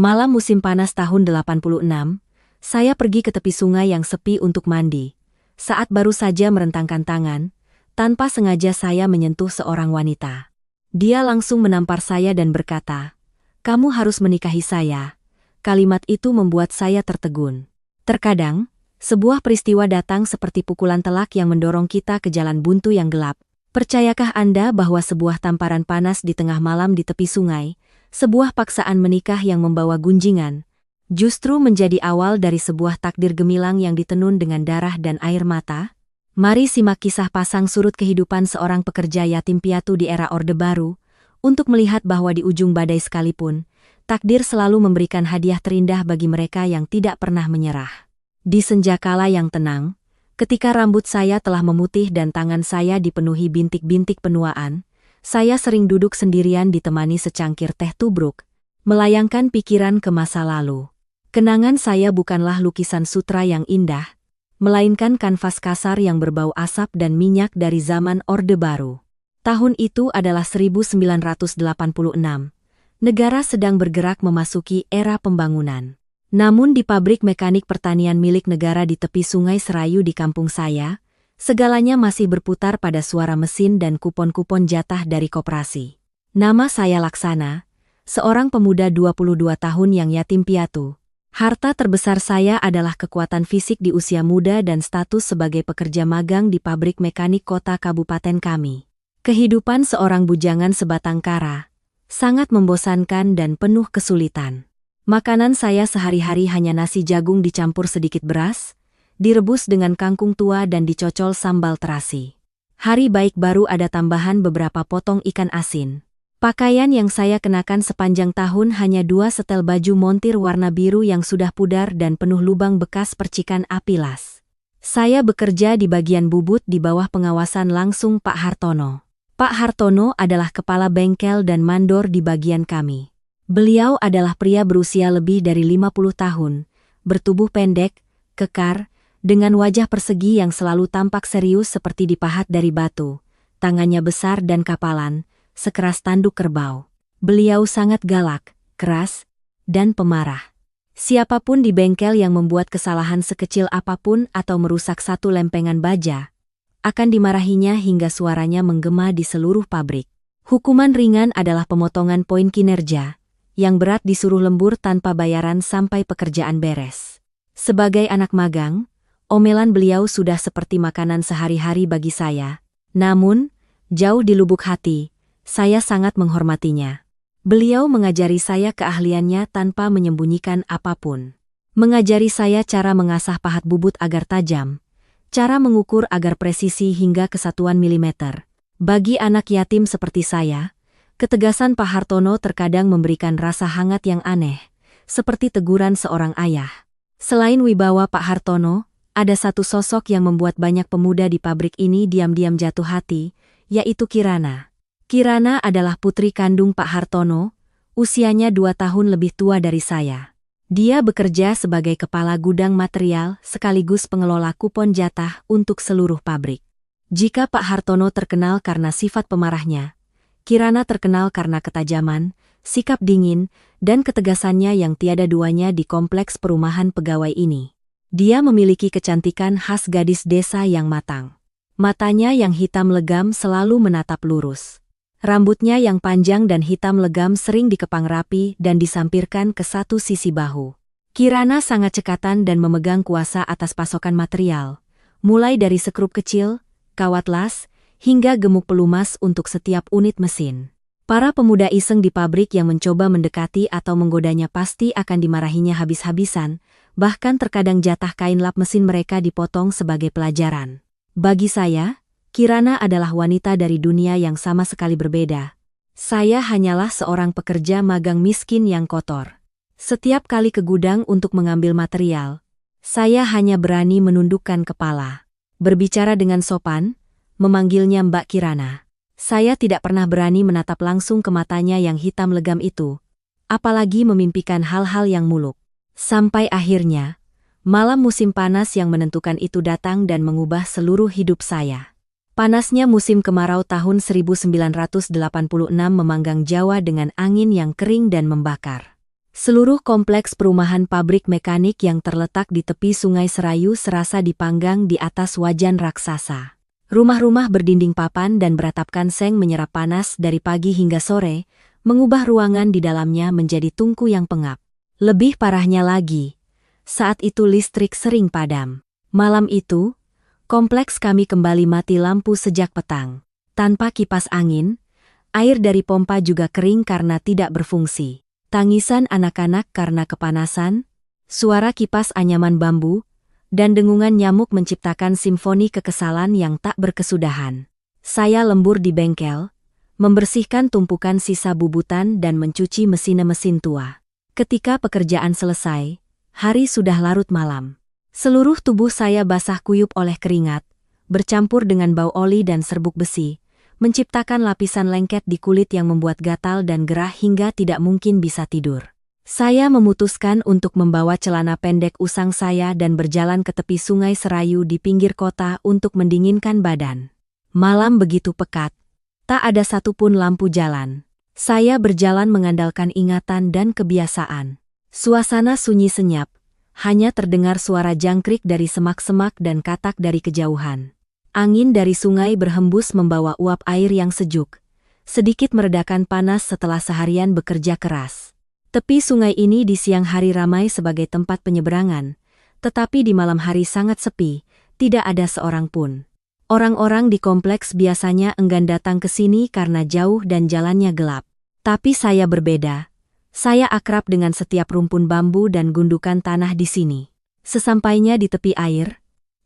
Malam musim panas tahun 86, saya pergi ke tepi sungai yang sepi untuk mandi. Saat baru saja merentangkan tangan, tanpa sengaja saya menyentuh seorang wanita. Dia langsung menampar saya dan berkata, "Kamu harus menikahi saya." Kalimat itu membuat saya tertegun. Terkadang, sebuah peristiwa datang seperti pukulan telak yang mendorong kita ke jalan buntu yang gelap. Percayakah Anda bahwa sebuah tamparan panas di tengah malam di tepi sungai, sebuah paksaan menikah yang membawa gunjingan, justru menjadi awal dari sebuah takdir gemilang yang ditenun dengan darah dan air mata? Mari simak kisah pasang surut kehidupan seorang pekerja yatim piatu di era Orde Baru, untuk melihat bahwa di ujung badai sekalipun, takdir selalu memberikan hadiah terindah bagi mereka yang tidak pernah menyerah. Di senjakala yang tenang, ketika rambut saya telah memutih dan tangan saya dipenuhi bintik-bintik penuaan, saya sering duduk sendirian ditemani secangkir teh tubruk, melayangkan pikiran ke masa lalu. Kenangan saya bukanlah lukisan sutra yang indah, melainkan kanvas kasar yang berbau asap dan minyak dari zaman Orde Baru. Tahun itu adalah 1986. Negara sedang bergerak memasuki era pembangunan. Namun di pabrik mekanik pertanian milik negara di tepi Sungai Serayu di kampung saya, segalanya masih berputar pada suara mesin dan kupon-kupon jatah dari koperasi. Nama saya Laksana, seorang pemuda 22 tahun yang yatim piatu. Harta terbesar saya adalah kekuatan fisik di usia muda dan status sebagai pekerja magang di pabrik mekanik kota kabupaten kami. Kehidupan seorang bujangan sebatang kara sangat membosankan dan penuh kesulitan. Makanan saya sehari-hari hanya nasi jagung dicampur sedikit beras, direbus dengan kangkung tua dan dicocol sambal terasi. Hari baik baru ada tambahan beberapa potong ikan asin. Pakaian yang saya kenakan sepanjang tahun hanya 2 setel baju montir warna biru yang sudah pudar dan penuh lubang bekas percikan api las. Saya bekerja di bagian bubut di bawah pengawasan langsung Pak Hartono. Pak Hartono adalah kepala bengkel dan mandor di bagian kami. Beliau adalah pria berusia lebih dari 50 tahun, bertubuh pendek, kekar, dengan wajah persegi yang selalu tampak serius seperti dipahat dari batu, tangannya besar dan kapalan, sekeras tanduk kerbau. Beliau sangat galak, keras, dan pemarah. Siapapun di bengkel yang membuat kesalahan sekecil apapun atau merusak satu lempengan baja, akan dimarahinya hingga suaranya menggema di seluruh pabrik. Hukuman ringan adalah pemotongan poin kinerja, yang berat disuruh lembur tanpa bayaran sampai pekerjaan beres. Sebagai anak magang, omelan beliau sudah seperti makanan sehari-hari bagi saya. Namun, jauh di lubuk hati, saya sangat menghormatinya. Beliau mengajari saya keahliannya tanpa menyembunyikan apapun. Mengajari saya cara mengasah pahat bubut agar tajam, cara mengukur agar presisi hingga kesatuan milimeter. Bagi anak yatim seperti saya, ketegasan Pak Hartono terkadang memberikan rasa hangat yang aneh, seperti teguran seorang ayah. Selain wibawa Pak Hartono, ada satu sosok yang membuat banyak pemuda di pabrik ini diam-diam jatuh hati, yaitu Kirana. Kirana adalah putri kandung Pak Hartono, usianya 2 tahun lebih tua dari saya. Dia bekerja sebagai kepala gudang material sekaligus pengelola kupon jatah untuk seluruh pabrik. Jika Pak Hartono terkenal karena sifat pemarahnya, Kirana terkenal karena ketajaman, sikap dingin, dan ketegasannya yang tiada duanya di kompleks perumahan pegawai ini. Dia memiliki kecantikan khas gadis desa yang matang. Matanya yang hitam legam selalu menatap lurus. Rambutnya yang panjang dan hitam legam sering dikepang rapi dan disampirkan ke satu sisi bahu. Kirana sangat cekatan dan memegang kuasa atas pasokan material, mulai dari sekrup kecil, kawat las, hingga gemuk pelumas untuk setiap unit mesin. Para pemuda iseng di pabrik yang mencoba mendekati atau menggodanya pasti akan dimarahinya habis-habisan, bahkan terkadang jatah kain lap mesin mereka dipotong sebagai pelajaran. Bagi saya, Kirana adalah wanita dari dunia yang sama sekali berbeda. Saya hanyalah seorang pekerja magang miskin yang kotor. Setiap kali ke gudang untuk mengambil material, saya hanya berani menundukkan kepala. Berbicara dengan sopan, memanggilnya Mbak Kirana. Saya tidak pernah berani menatap langsung ke matanya yang hitam legam itu, apalagi memimpikan hal-hal yang muluk. Sampai akhirnya, malam musim panas yang menentukan itu datang dan mengubah seluruh hidup saya. Panasnya musim kemarau tahun 1986 memanggang Jawa dengan angin yang kering dan membakar. Seluruh kompleks perumahan pabrik mekanik yang terletak di tepi Sungai Serayu serasa dipanggang di atas wajan raksasa. Rumah-rumah berdinding papan dan beratapkan seng menyerap panas dari pagi hingga sore, mengubah ruangan di dalamnya menjadi tungku yang pengap. Lebih parahnya lagi, saat itu listrik sering padam. Malam itu, kompleks kami kembali mati lampu sejak petang. Tanpa kipas angin, air dari pompa juga kering karena tidak berfungsi. Tangisan anak-anak karena kepanasan, suara kipas anyaman bambu, dan dengungan nyamuk menciptakan simfoni kekesalan yang tak berkesudahan. Saya lembur di bengkel, membersihkan tumpukan sisa bubutan dan mencuci mesin-mesin tua. Ketika pekerjaan selesai, hari sudah larut malam. Seluruh tubuh saya basah kuyup oleh keringat, bercampur dengan bau oli dan serbuk besi, menciptakan lapisan lengket di kulit yang membuat gatal dan gerah hingga tidak mungkin bisa tidur. Saya memutuskan untuk membawa celana pendek usang saya dan berjalan ke tepi Sungai Serayu di pinggir kota untuk mendinginkan badan. Malam begitu pekat, tak ada satupun lampu jalan. Saya berjalan mengandalkan ingatan dan kebiasaan. Suasana sunyi senyap. Hanya terdengar suara jangkrik dari semak-semak dan katak dari kejauhan. Angin dari sungai berhembus membawa uap air yang sejuk, sedikit meredakan panas setelah seharian bekerja keras. Tepi sungai ini di siang hari ramai sebagai tempat penyeberangan, tetapi di malam hari sangat sepi, tidak ada seorang pun. Orang-orang di kompleks biasanya enggan datang ke sini karena jauh dan jalannya gelap. Tapi saya berbeda. Saya akrab dengan setiap rumpun bambu dan gundukan tanah di sini. Sesampainya di tepi air,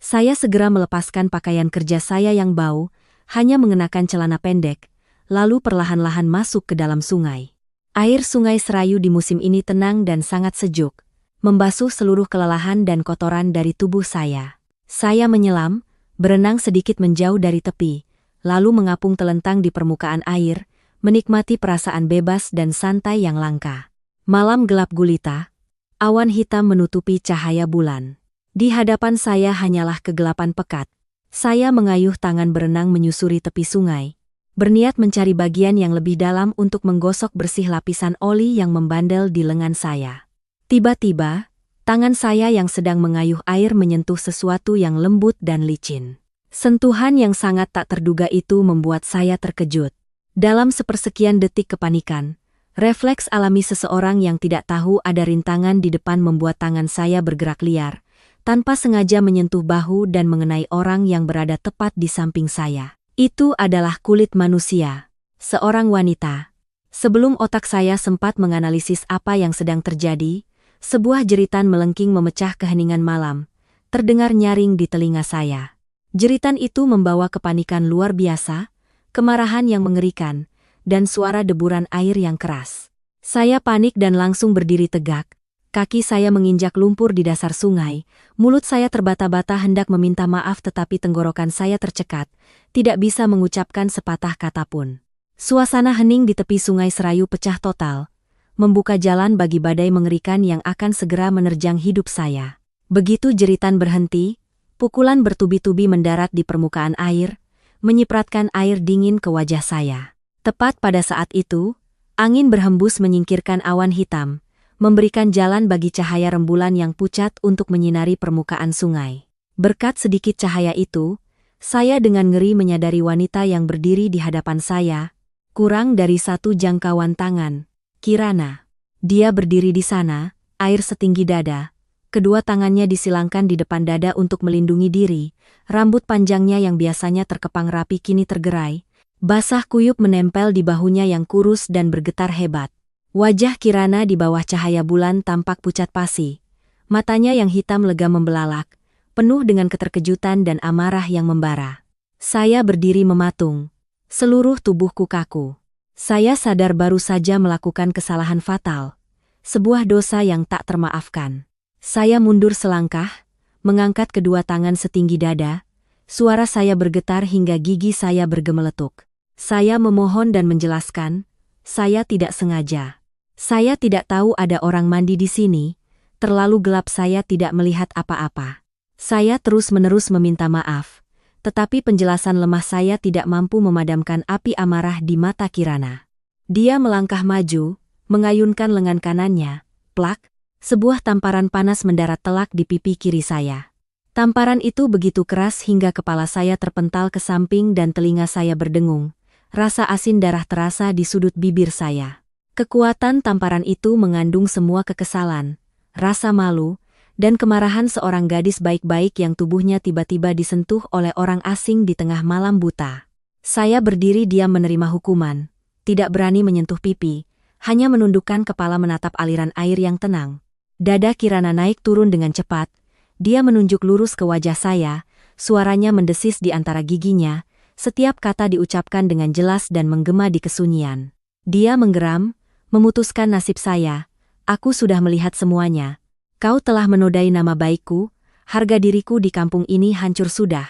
saya segera melepaskan pakaian kerja saya yang bau, hanya mengenakan celana pendek, lalu perlahan-lahan masuk ke dalam sungai. Air Sungai Serayu di musim ini tenang dan sangat sejuk, membasuh seluruh kelelahan dan kotoran dari tubuh saya. Saya menyelam, berenang sedikit menjauh dari tepi, lalu mengapung telentang di permukaan air, menikmati perasaan bebas dan santai yang langka. Malam gelap gulita, awan hitam menutupi cahaya bulan. Di hadapan saya hanyalah kegelapan pekat. Saya mengayuh tangan berenang menyusuri tepi sungai, berniat mencari bagian yang lebih dalam untuk menggosok bersih lapisan oli yang membandel di lengan saya. Tiba-tiba, tangan saya yang sedang mengayuh air menyentuh sesuatu yang lembut dan licin. Sentuhan yang sangat tak terduga itu membuat saya terkejut. Dalam sepersekian detik kepanikan, refleks alami seseorang yang tidak tahu ada rintangan di depan membuat tangan saya bergerak liar, tanpa sengaja menyentuh bahu dan mengenai orang yang berada tepat di samping saya. Itu adalah kulit manusia, seorang wanita. Sebelum otak saya sempat menganalisis apa yang sedang terjadi, sebuah jeritan melengking memecah keheningan malam, terdengar nyaring di telinga saya. Jeritan itu membawa kepanikan luar biasa, kemarahan yang mengerikan, dan suara deburan air yang keras. Saya panik dan langsung berdiri tegak. Kaki saya menginjak lumpur di dasar sungai, mulut saya terbata-bata hendak meminta maaf tetapi tenggorokan saya tercekat, tidak bisa mengucapkan sepatah kata pun. Suasana hening di tepi Sungai Serayu pecah total, membuka jalan bagi badai mengerikan yang akan segera menerjang hidup saya. Begitu jeritan berhenti, pukulan bertubi-tubi mendarat di permukaan air, menyipratkan air dingin ke wajah saya. Tepat pada saat itu, angin berhembus menyingkirkan awan hitam, memberikan jalan bagi cahaya rembulan yang pucat untuk menyinari permukaan sungai. Berkat sedikit cahaya itu, saya dengan ngeri menyadari wanita yang berdiri di hadapan saya, kurang dari satu jangkauan tangan, Kirana. Dia berdiri di sana, air setinggi dada, kedua tangannya disilangkan di depan dada untuk melindungi diri, rambut panjangnya yang biasanya terkepang rapi kini tergerai, basah kuyup menempel di bahunya yang kurus dan bergetar hebat. Wajah Kirana di bawah cahaya bulan tampak pucat pasi, matanya yang hitam legam membelalak, penuh dengan keterkejutan dan amarah yang membara. Saya berdiri mematung, seluruh tubuhku kaku. Saya sadar baru saja melakukan kesalahan fatal, sebuah dosa yang tak termaafkan. Saya mundur selangkah, mengangkat kedua tangan setinggi dada, suara saya bergetar hingga gigi saya bergemeletuk. Saya memohon dan menjelaskan, saya tidak sengaja. Saya tidak tahu ada orang mandi di sini, terlalu gelap saya tidak melihat apa-apa. Saya terus-menerus meminta maaf, tetapi penjelasan lemah saya tidak mampu memadamkan api amarah di mata Kirana. Dia melangkah maju, mengayunkan lengan kanannya, Plak, sebuah tamparan panas mendarat telak di pipi kiri saya. Tamparan itu begitu keras hingga kepala saya terpental ke samping dan telinga saya berdengung. Rasa asin darah terasa di sudut bibir saya. Kekuatan tamparan itu mengandung semua kekesalan, rasa malu, dan kemarahan seorang gadis baik-baik yang tubuhnya tiba-tiba disentuh oleh orang asing di tengah malam buta. Saya berdiri diam menerima hukuman, tidak berani menyentuh pipi, hanya menundukkan kepala menatap aliran air yang tenang. Dada Kirana naik turun dengan cepat, dia menunjuk lurus ke wajah saya, suaranya mendesis di antara giginya, setiap kata diucapkan dengan jelas dan menggema di kesunyian. Dia menggeram, memutuskan nasib saya, aku sudah melihat semuanya. Kau telah menodai nama baikku, harga diriku di kampung ini hancur sudah.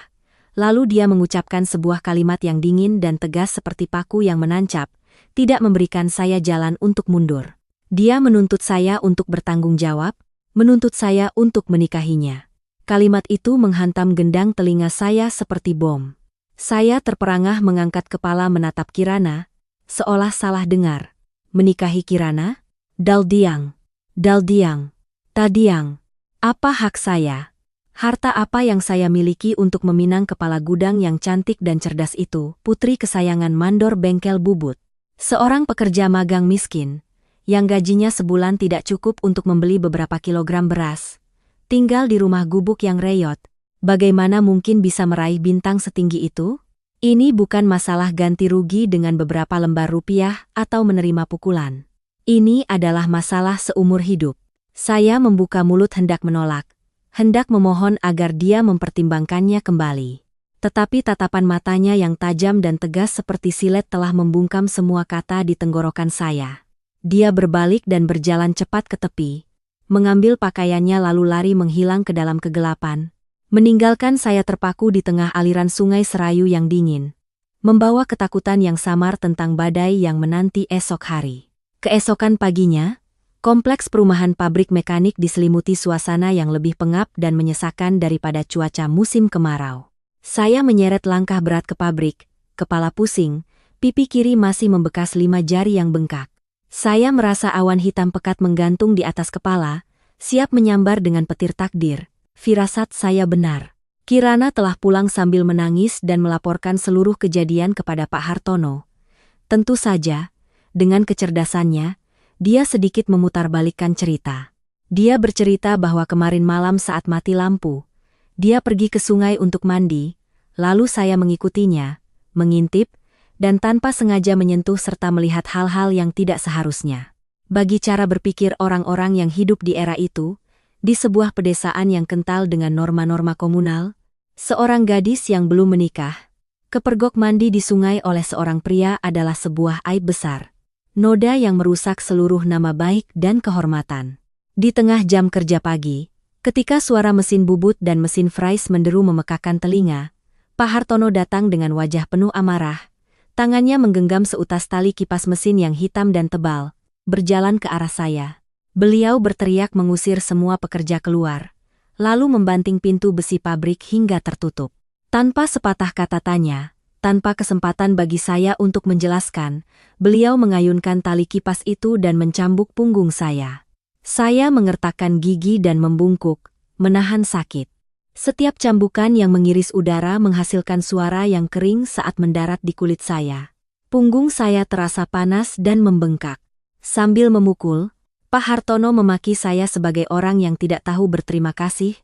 Lalu dia mengucapkan sebuah kalimat yang dingin dan tegas seperti paku yang menancap, tidak memberikan saya jalan untuk mundur. Dia menuntut saya untuk bertanggung jawab, menuntut saya untuk menikahinya. Kalimat itu menghantam gendang telinga saya seperti bom. Saya terperangah mengangkat kepala menatap Kirana, seolah salah dengar. Menikahi Kirana? Daldiang. Daldiang. Tadiang. Apa hak saya? Harta apa yang saya miliki untuk meminang kepala gudang yang cantik dan cerdas itu, putri kesayangan mandor bengkel bubut. Seorang pekerja magang miskin, yang gajinya sebulan tidak cukup untuk membeli beberapa kilogram beras. Tinggal di rumah gubuk yang reyot, bagaimana mungkin bisa meraih bintang setinggi itu? Ini bukan masalah ganti rugi dengan beberapa lembar rupiah atau menerima pukulan. Ini adalah masalah seumur hidup. Saya membuka mulut hendak menolak, hendak memohon agar dia mempertimbangkannya kembali. Tetapi tatapan matanya yang tajam dan tegas seperti silet telah membungkam semua kata di tenggorokan saya. Dia berbalik dan berjalan cepat ke tepi, mengambil pakaiannya lalu lari menghilang ke dalam kegelapan, meninggalkan saya terpaku di tengah aliran sungai Serayu yang dingin, membawa ketakutan yang samar tentang badai yang menanti esok hari. Keesokan paginya, kompleks perumahan pabrik mekanik diselimuti suasana yang lebih pengap dan menyesakan daripada cuaca musim kemarau. Saya menyeret langkah berat ke pabrik, kepala pusing, pipi kiri masih membekas 5 jari yang bengkak. Saya merasa awan hitam pekat menggantung di atas kepala, siap menyambar dengan petir takdir. Firasat saya benar. Kirana telah pulang sambil menangis dan melaporkan seluruh kejadian kepada Pak Hartono. Tentu saja, dengan kecerdasannya, dia sedikit memutarbalikkan cerita. Dia bercerita bahwa kemarin malam saat mati lampu, dia pergi ke sungai untuk mandi, lalu saya mengikutinya, mengintip, dan tanpa sengaja menyentuh serta melihat hal-hal yang tidak seharusnya. Bagi cara berpikir orang-orang yang hidup di era itu, di sebuah pedesaan yang kental dengan norma-norma komunal, seorang gadis yang belum menikah, kepergok mandi di sungai oleh seorang pria adalah sebuah aib besar. Noda yang merusak seluruh nama baik dan kehormatan. Di tengah jam kerja pagi, ketika suara mesin bubut dan mesin fries menderu memekakkan telinga, Pak Hartono datang dengan wajah penuh amarah. Tangannya menggenggam seutas tali kipas mesin yang hitam dan tebal, berjalan ke arah saya. Beliau berteriak mengusir semua pekerja keluar, lalu membanting pintu besi pabrik hingga tertutup. Tanpa sepatah kata tanya, tanpa kesempatan bagi saya untuk menjelaskan, beliau mengayunkan tali kipas itu dan mencambuk punggung saya. Saya mengertakkan gigi dan membungkuk, menahan sakit. Setiap cambukan yang mengiris udara menghasilkan suara yang kering saat mendarat di kulit saya. Punggung saya terasa panas dan membengkak. Sambil memukul, Pak Hartono memaki saya sebagai orang yang tidak tahu berterima kasih,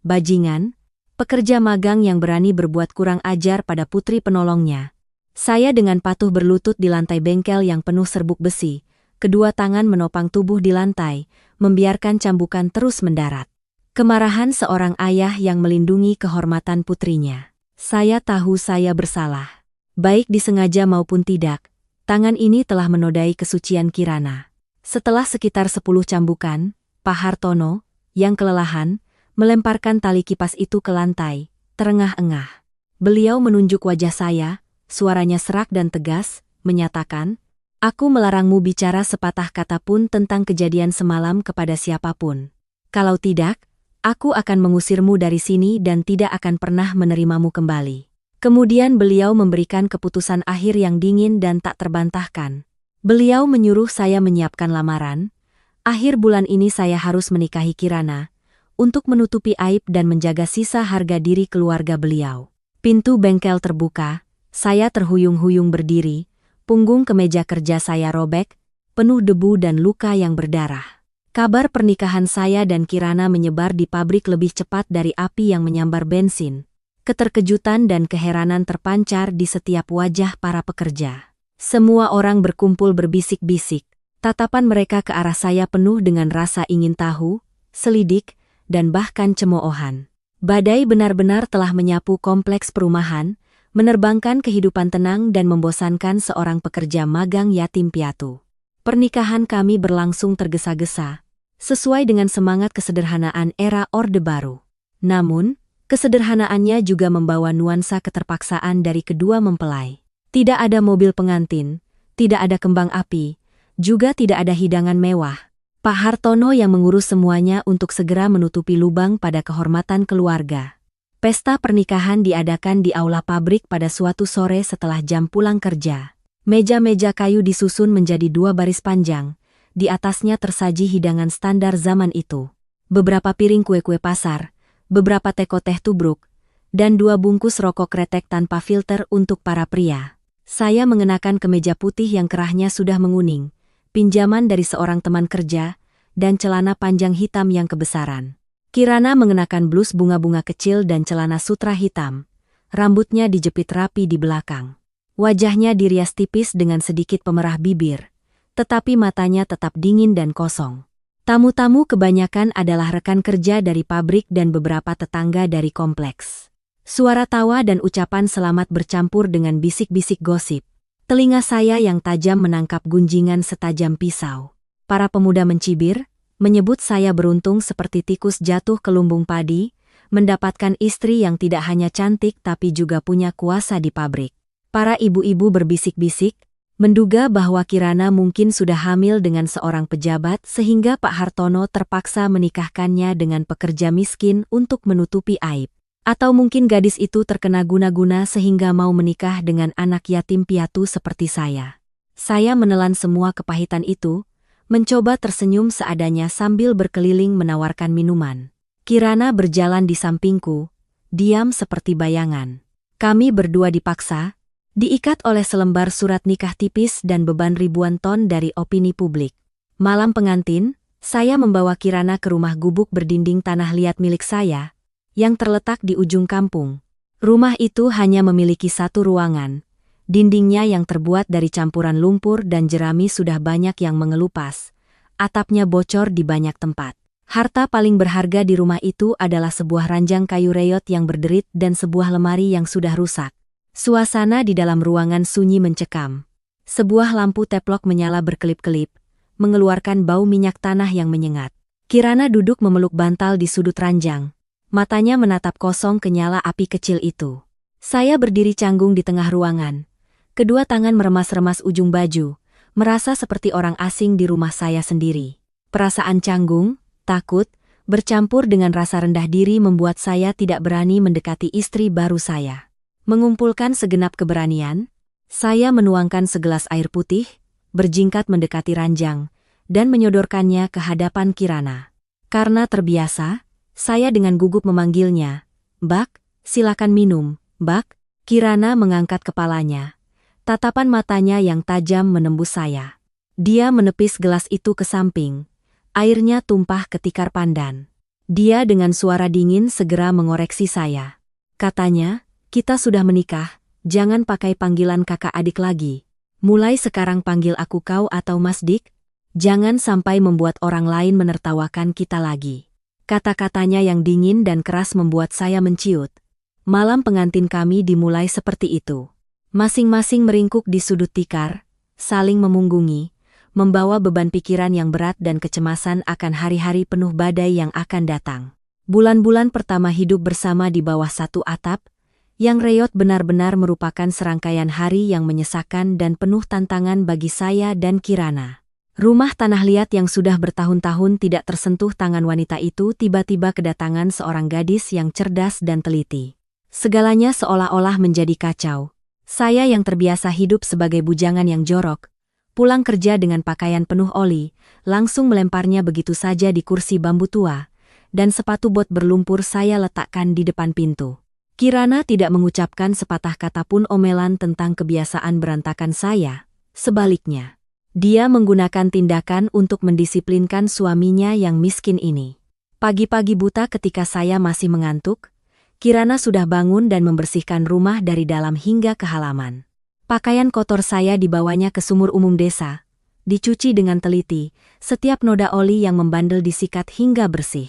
bajingan, pekerja magang yang berani berbuat kurang ajar pada putri penolongnya. Saya dengan patuh berlutut di lantai bengkel yang penuh serbuk besi, kedua tangan menopang tubuh di lantai, membiarkan cambukan terus mendarat. Kemarahan seorang ayah yang melindungi kehormatan putrinya. Saya tahu saya bersalah. Baik disengaja maupun tidak, tangan ini telah menodai kesucian Kirana. Setelah sekitar 10 cambukan, Pak Hartono, yang kelelahan, melemparkan tali kipas itu ke lantai, terengah-engah. Beliau menunjuk wajah saya, suaranya serak dan tegas, menyatakan, "Aku melarangmu bicara sepatah kata pun tentang kejadian semalam kepada siapapun. Kalau tidak, aku akan mengusirmu dari sini dan tidak akan pernah menerimamu kembali." Kemudian beliau memberikan keputusan akhir yang dingin dan tak terbantahkan. Beliau menyuruh saya menyiapkan lamaran, Akhir bulan ini saya harus menikahi Kirana, untuk menutupi aib dan menjaga sisa harga diri keluarga beliau. Pintu bengkel terbuka, saya terhuyung-huyung berdiri, punggung kemeja kerja saya robek, penuh debu dan luka yang berdarah. Kabar pernikahan saya dan Kirana menyebar di pabrik lebih cepat dari api yang menyambar bensin. Keterkejutan dan keheranan terpancar di setiap wajah para pekerja. Semua orang berkumpul berbisik-bisik. Tatapan mereka ke arah saya penuh dengan rasa ingin tahu, selidik, dan bahkan cemoohan. Badai benar-benar telah menyapu kompleks perumahan, menerbangkan kehidupan tenang dan membosankan seorang pekerja magang yatim piatu. Pernikahan kami berlangsung tergesa-gesa, sesuai dengan semangat kesederhanaan era Orde Baru. Namun, kesederhanaannya juga membawa nuansa keterpaksaan dari kedua mempelai. Tidak ada mobil pengantin, tidak ada kembang api, juga tidak ada hidangan mewah. Pak Hartono yang mengurus semuanya untuk segera menutupi lubang pada kehormatan keluarga. Pesta pernikahan diadakan di aula pabrik pada suatu sore setelah jam pulang kerja. Meja-meja kayu disusun menjadi 2 baris panjang, di atasnya tersaji hidangan standar zaman itu. Beberapa piring kue-kue pasar, beberapa teko teh tubruk, dan 2 bungkus rokok kretek tanpa filter untuk para pria. Saya mengenakan kemeja putih yang kerahnya sudah menguning, pinjaman dari seorang teman kerja, dan celana panjang hitam yang kebesaran. Kirana mengenakan blus bunga-bunga kecil dan celana sutra hitam. Rambutnya dijepit rapi di belakang. Wajahnya dirias tipis dengan sedikit pemerah bibir, tetapi matanya tetap dingin dan kosong. Tamu-tamu kebanyakan adalah rekan kerja dari pabrik dan beberapa tetangga dari kompleks. Suara tawa dan ucapan selamat bercampur dengan bisik-bisik gosip. Telinga saya yang tajam menangkap gunjingan setajam pisau. Para pemuda mencibir, menyebut saya beruntung seperti tikus jatuh ke lumbung padi, mendapatkan istri yang tidak hanya cantik tapi juga punya kuasa di pabrik. Para ibu-ibu berbisik-bisik, menduga bahwa Kirana mungkin sudah hamil dengan seorang pejabat sehingga Pak Hartono terpaksa menikahkannya dengan pekerja miskin untuk menutupi aib. Atau mungkin gadis itu terkena guna-guna sehingga mau menikah dengan anak yatim piatu seperti saya. Saya menelan semua kepahitan itu, mencoba tersenyum seadanya sambil berkeliling menawarkan minuman. Kirana berjalan di sampingku, diam seperti bayangan. Kami berdua dipaksa, diikat oleh selembar surat nikah tipis dan beban ribuan ton dari opini publik. Malam pengantin, saya membawa Kirana ke rumah gubuk berdinding tanah liat milik saya, yang terletak di ujung kampung. Rumah itu hanya memiliki 1 ruangan. Dindingnya yang terbuat dari campuran lumpur dan jerami sudah banyak yang mengelupas. Atapnya bocor di banyak tempat. Harta paling berharga di rumah itu adalah sebuah ranjang kayu reot yang berderit dan sebuah lemari yang sudah rusak. Suasana di dalam ruangan sunyi mencekam. Sebuah lampu teplok menyala berkelip-kelip, mengeluarkan bau minyak tanah yang menyengat. Kirana duduk memeluk bantal di sudut ranjang. Matanya menatap kosong ke nyala api kecil itu. Saya berdiri canggung di tengah ruangan. Kedua tangan meremas-remas ujung baju, merasa seperti orang asing di rumah saya sendiri. Perasaan canggung, takut, bercampur dengan rasa rendah diri membuat saya tidak berani mendekati istri baru saya. Mengumpulkan segenap keberanian, saya menuangkan segelas air putih, berjingkat mendekati ranjang, dan menyodorkannya ke hadapan Kirana. Karena terbiasa, saya dengan gugup memanggilnya, "Bak, silakan minum, Bak." Kirana mengangkat kepalanya. Tatapan matanya yang tajam menembus saya. Dia menepis gelas itu ke samping. Airnya tumpah ke tikar pandan. Dia dengan suara dingin segera mengoreksi saya. Katanya, "Kita sudah menikah, jangan pakai panggilan kakak adik lagi. Mulai sekarang panggil aku kau atau Mas Dik. Jangan sampai membuat orang lain menertawakan kita lagi." Kata-katanya yang dingin dan keras membuat saya menciut. Malam pengantin kami dimulai seperti itu. Masing-masing meringkuk di sudut tikar, saling memunggungi, membawa beban pikiran yang berat dan kecemasan akan hari-hari penuh badai yang akan datang. Bulan-bulan pertama hidup bersama di bawah satu atap, yang reot benar-benar merupakan serangkaian hari yang menyesakan dan penuh tantangan bagi saya dan Kirana. Rumah tanah liat yang sudah bertahun-tahun tidak tersentuh tangan wanita itu tiba-tiba kedatangan seorang gadis yang cerdas dan teliti. Segalanya seolah-olah menjadi kacau. Saya yang terbiasa hidup sebagai bujangan yang jorok, Pulang kerja dengan pakaian penuh oli, langsung melemparnya begitu saja di kursi bambu tua, dan sepatu bot berlumpur saya letakkan di depan pintu. Kirana tidak mengucapkan sepatah kata pun omelan tentang kebiasaan berantakan saya. Sebaliknya, dia menggunakan tindakan untuk mendisiplinkan suaminya yang miskin ini. Pagi-pagi buta ketika saya masih mengantuk, Kirana sudah bangun dan membersihkan rumah dari dalam hingga ke halaman. Pakaian kotor saya dibawanya ke sumur umum desa, dicuci dengan teliti, setiap noda oli yang membandel disikat hingga bersih.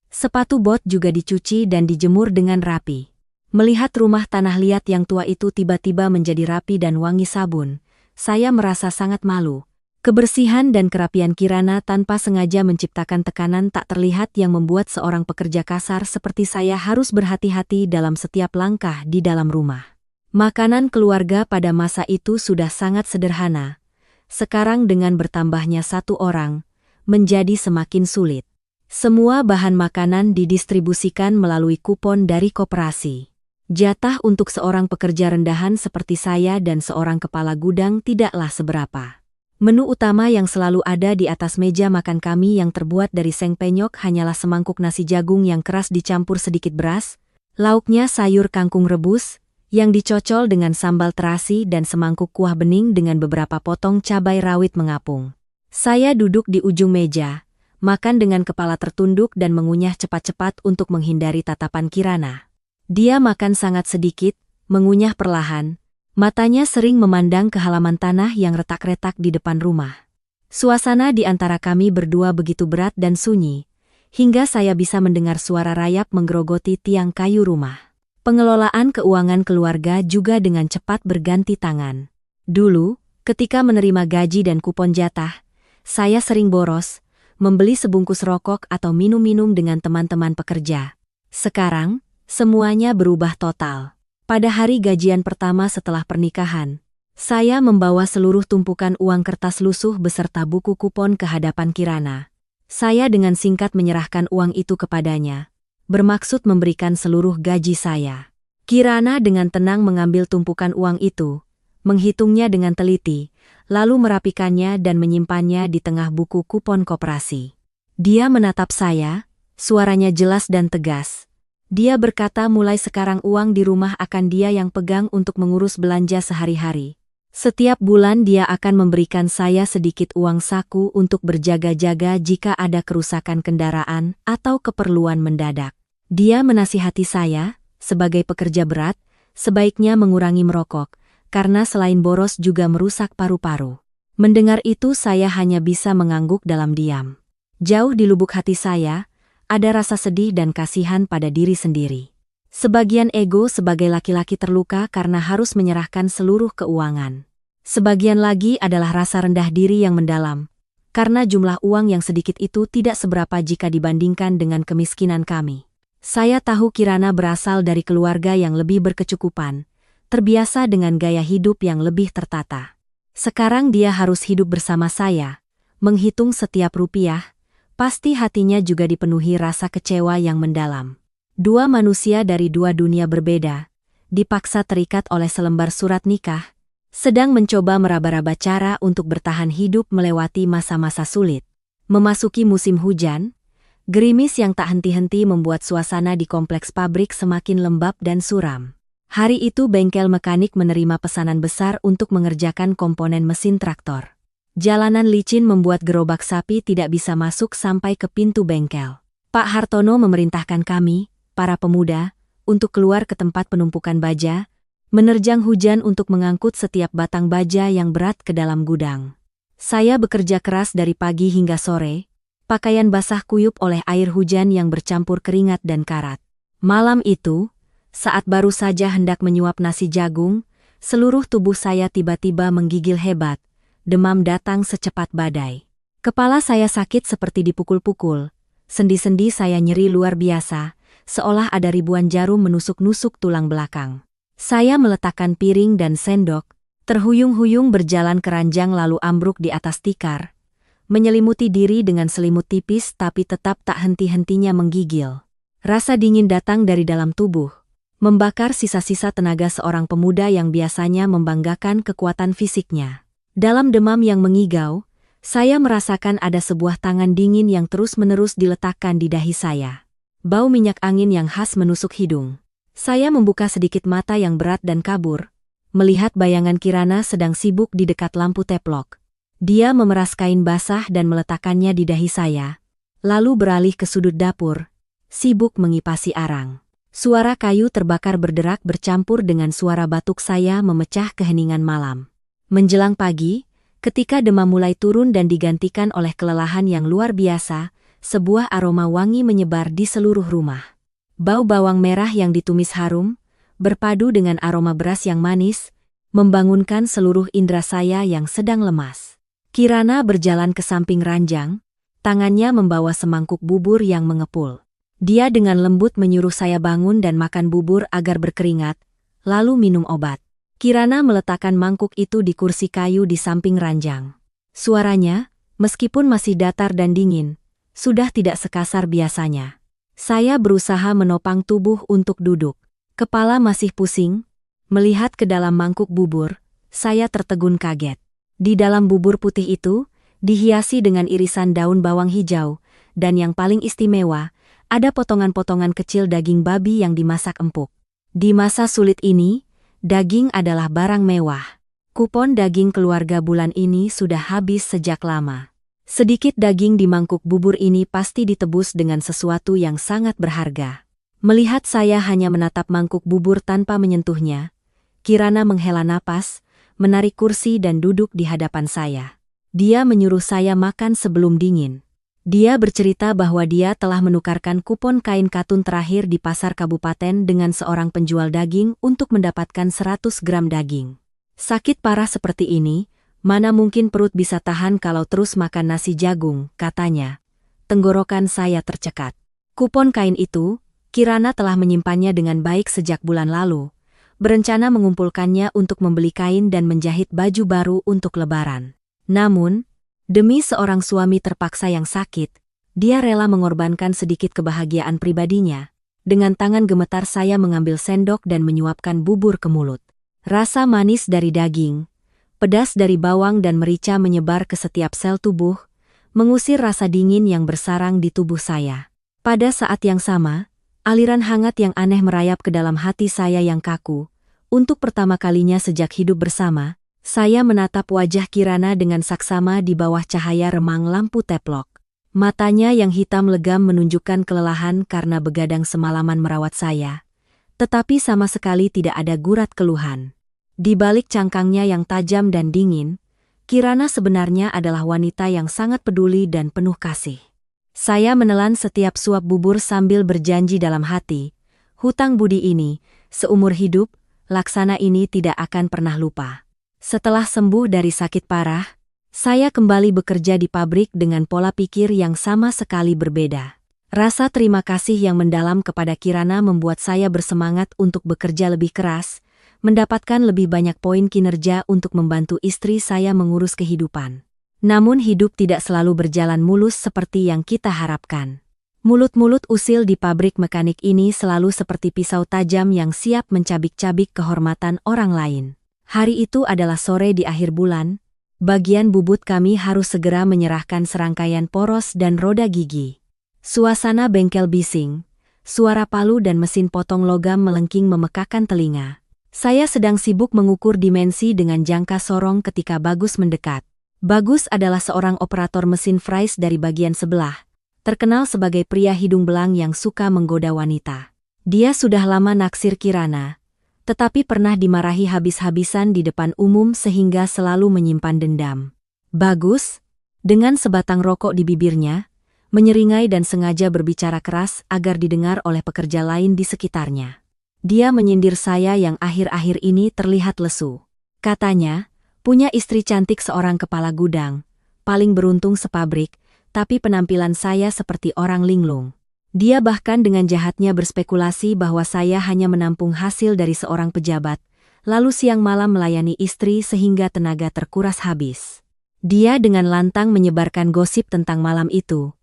Sepatu bot juga dicuci dan dijemur dengan rapi. Melihat rumah tanah liat yang tua itu tiba-tiba menjadi rapi dan wangi sabun, saya merasa sangat malu. Kebersihan dan kerapian Kirana tanpa sengaja menciptakan tekanan tak terlihat yang membuat seorang pekerja kasar seperti saya harus berhati-hati dalam setiap langkah di dalam rumah. Makanan keluarga pada masa itu sudah sangat sederhana. Sekarang dengan bertambahnya satu orang, menjadi semakin sulit. Semua bahan makanan didistribusikan melalui kupon dari koperasi. Jatah untuk seorang pekerja rendahan seperti saya dan seorang kepala gudang tidaklah seberapa. Menu utama yang selalu ada di atas meja makan kami yang terbuat dari seng penyok hanyalah semangkuk nasi jagung yang keras dicampur sedikit beras, lauknya sayur kangkung rebus, yang dicocol dengan sambal terasi dan semangkuk kuah bening dengan beberapa potong cabai rawit mengapung. Saya duduk di ujung meja, makan dengan kepala tertunduk dan mengunyah cepat-cepat untuk menghindari tatapan Kirana. Dia makan sangat sedikit, mengunyah perlahan, matanya sering memandang ke halaman tanah yang retak-retak di depan rumah. Suasana di antara kami berdua begitu berat dan sunyi, hingga saya bisa mendengar suara rayap menggerogoti tiang kayu rumah. Pengelolaan keuangan keluarga juga dengan cepat berganti tangan. Dulu, ketika menerima gaji dan kupon jatah, saya sering boros, membeli sebungkus rokok atau minum-minum dengan teman-teman pekerja. Sekarang, semuanya berubah total. Pada hari gajian pertama setelah pernikahan, saya membawa seluruh tumpukan uang kertas lusuh beserta buku kupon ke hadapan Kirana. Saya dengan singkat menyerahkan uang itu kepadanya, bermaksud memberikan seluruh gaji saya. Kirana dengan tenang mengambil tumpukan uang itu, menghitungnya dengan teliti, lalu merapikannya dan menyimpannya di tengah buku kupon koperasi. Dia menatap saya, suaranya jelas dan tegas. Dia berkata mulai sekarang uang di rumah akan dia yang pegang untuk mengurus belanja sehari-hari. Setiap bulan dia akan memberikan saya sedikit uang saku untuk berjaga-jaga jika ada kerusakan kendaraan atau keperluan mendadak. Dia menasihati saya, sebagai pekerja berat, sebaiknya mengurangi merokok, karena selain boros juga merusak paru-paru. Mendengar itu saya hanya bisa mengangguk dalam diam. Jauh di lubuk hati saya, ada rasa sedih dan kasihan pada diri sendiri. Sebagian ego sebagai laki-laki terluka karena harus menyerahkan seluruh keuangan. Sebagian lagi adalah rasa rendah diri yang mendalam, karena jumlah uang yang sedikit itu tidak seberapa jika dibandingkan dengan kemiskinan kami. Saya tahu Kirana berasal dari keluarga yang lebih berkecukupan, terbiasa dengan gaya hidup yang lebih tertata. Sekarang dia harus hidup bersama saya, menghitung setiap rupiah. Pasti hatinya juga dipenuhi rasa kecewa yang mendalam. Dua manusia dari dua dunia berbeda, dipaksa terikat oleh selembar surat nikah, sedang mencoba meraba-raba cara untuk bertahan hidup melewati masa-masa sulit. Memasuki musim hujan, gerimis yang tak henti-henti membuat suasana di kompleks pabrik semakin lembab dan suram. Hari itu bengkel mekanik menerima pesanan besar untuk mengerjakan komponen mesin traktor. Jalanan licin membuat gerobak sapi tidak bisa masuk sampai ke pintu bengkel. Pak Hartono memerintahkan kami, para pemuda, untuk keluar ke tempat penumpukan baja, menerjang hujan untuk mengangkut setiap batang baja yang berat ke dalam gudang. Saya bekerja keras dari pagi hingga sore, pakaian basah kuyup oleh air hujan yang bercampur keringat dan karat. Malam itu, saat baru saja hendak menyuap nasi jagung, seluruh tubuh saya tiba-tiba menggigil hebat. Demam datang secepat badai. Kepala saya sakit seperti dipukul-pukul. Sendi-sendi saya nyeri luar biasa, seolah ada ribuan jarum menusuk-nusuk tulang belakang. Saya meletakkan piring dan sendok, terhuyung-huyung berjalan keranjang lalu ambruk di atas tikar, menyelimuti diri dengan selimut tipis tapi tetap tak henti-hentinya menggigil. Rasa dingin datang dari dalam tubuh, membakar sisa-sisa tenaga seorang pemuda yang biasanya membanggakan kekuatan fisiknya. Dalam demam yang mengigau, saya merasakan ada sebuah tangan dingin yang terus-menerus diletakkan di dahi saya. Bau minyak angin yang khas menusuk hidung. Saya membuka sedikit mata yang berat dan kabur, melihat bayangan Kirana sedang sibuk di dekat lampu teplok. Dia memeras kain basah dan meletakkannya di dahi saya, lalu beralih ke sudut dapur, sibuk mengipasi arang. Suara kayu terbakar berderak bercampur dengan suara batuk saya memecah keheningan malam. Menjelang pagi, ketika demam mulai turun dan digantikan oleh kelelahan yang luar biasa, sebuah aroma wangi menyebar di seluruh rumah. Bau bawang merah yang ditumis harum, berpadu dengan aroma beras yang manis, membangunkan seluruh indera saya yang sedang lemas. Kirana berjalan ke samping ranjang, tangannya membawa semangkuk bubur yang mengepul. Dia dengan lembut menyuruh saya bangun dan makan bubur agar berkeringat, lalu minum obat. Kirana meletakkan mangkuk itu di kursi kayu di samping ranjang. Suaranya, meskipun masih datar dan dingin, sudah tidak sekasar biasanya. Saya berusaha menopang tubuh untuk duduk. Kepala masih pusing. Melihat ke dalam mangkuk bubur, saya tertegun kaget. Di dalam bubur putih itu, dihiasi dengan irisan daun bawang hijau, dan yang paling istimewa, ada potongan-potongan kecil daging babi yang dimasak empuk. Di masa sulit ini, daging adalah barang mewah. Kupon daging keluarga bulan ini sudah habis sejak lama. Sedikit daging di mangkuk bubur ini pasti ditebus dengan sesuatu yang sangat berharga. Melihat saya hanya menatap mangkuk bubur tanpa menyentuhnya, Kirana menghela napas, menarik kursi dan duduk di hadapan saya. Dia menyuruh saya makan sebelum dingin. Dia bercerita bahwa dia telah menukarkan kupon kain katun terakhir di pasar kabupaten dengan seorang penjual daging untuk mendapatkan 100 gram daging. Sakit parah seperti ini, mana mungkin perut bisa tahan kalau terus makan nasi jagung, katanya. Tenggorokan saya tercekat. Kupon kain itu, Kirana telah menyimpannya dengan baik sejak bulan lalu, berencana mengumpulkannya untuk membeli kain dan menjahit baju baru untuk lebaran. Namun, demi seorang suami terpaksa yang sakit, dia rela mengorbankan sedikit kebahagiaan pribadinya. Dengan tangan gemetar saya mengambil sendok dan menyuapkan bubur ke mulut. Rasa manis dari daging, pedas dari bawang dan merica menyebar ke setiap sel tubuh, mengusir rasa dingin yang bersarang di tubuh saya. Pada saat yang sama, aliran hangat yang aneh merayap ke dalam hati saya yang kaku. Untuk pertama kalinya sejak hidup bersama, saya menatap wajah Kirana dengan saksama di bawah cahaya remang lampu teplok. Matanya yang hitam legam menunjukkan kelelahan karena begadang semalaman merawat saya. Tetapi sama sekali tidak ada gurat keluhan. Di balik cangkangnya yang tajam dan dingin, Kirana sebenarnya adalah wanita yang sangat peduli dan penuh kasih. Saya menelan setiap suap bubur sambil berjanji dalam hati, hutang budi ini, seumur hidup, Laksana ini tidak akan pernah lupa. Setelah sembuh dari sakit parah, saya kembali bekerja di pabrik dengan pola pikir yang sama sekali berbeda. Rasa terima kasih yang mendalam kepada Kirana membuat saya bersemangat untuk bekerja lebih keras, mendapatkan lebih banyak poin kinerja untuk membantu istri saya mengurus kehidupan. Namun hidup tidak selalu berjalan mulus seperti yang kita harapkan. Mulut-mulut usil di pabrik mekanik ini selalu seperti pisau tajam yang siap mencabik-cabik kehormatan orang lain. Hari itu adalah sore di akhir bulan, bagian bubut kami harus segera menyerahkan serangkaian poros dan roda gigi. Suasana bengkel bising, suara palu dan mesin potong logam melengking memekakan telinga. Saya sedang sibuk mengukur dimensi dengan jangka sorong ketika Bagus mendekat. Bagus adalah seorang operator mesin fries dari bagian sebelah, terkenal sebagai pria hidung belang yang suka menggoda wanita. Dia sudah lama naksir Kirana, tetapi pernah dimarahi habis-habisan di depan umum sehingga selalu menyimpan dendam. Bagus, dengan sebatang rokok di bibirnya, menyeringai dan sengaja berbicara keras agar didengar oleh pekerja lain di sekitarnya. Dia menyindir saya yang akhir-akhir ini terlihat lesu. Katanya, punya istri cantik seorang kepala gudang, paling beruntung sepabrik, tapi penampilan saya seperti orang linglung. Dia bahkan dengan jahatnya berspekulasi bahwa saya hanya menampung hasil dari seorang pejabat, lalu siang malam melayani istri sehingga tenaga terkuras habis. Dia dengan lantang menyebarkan gosip tentang malam itu,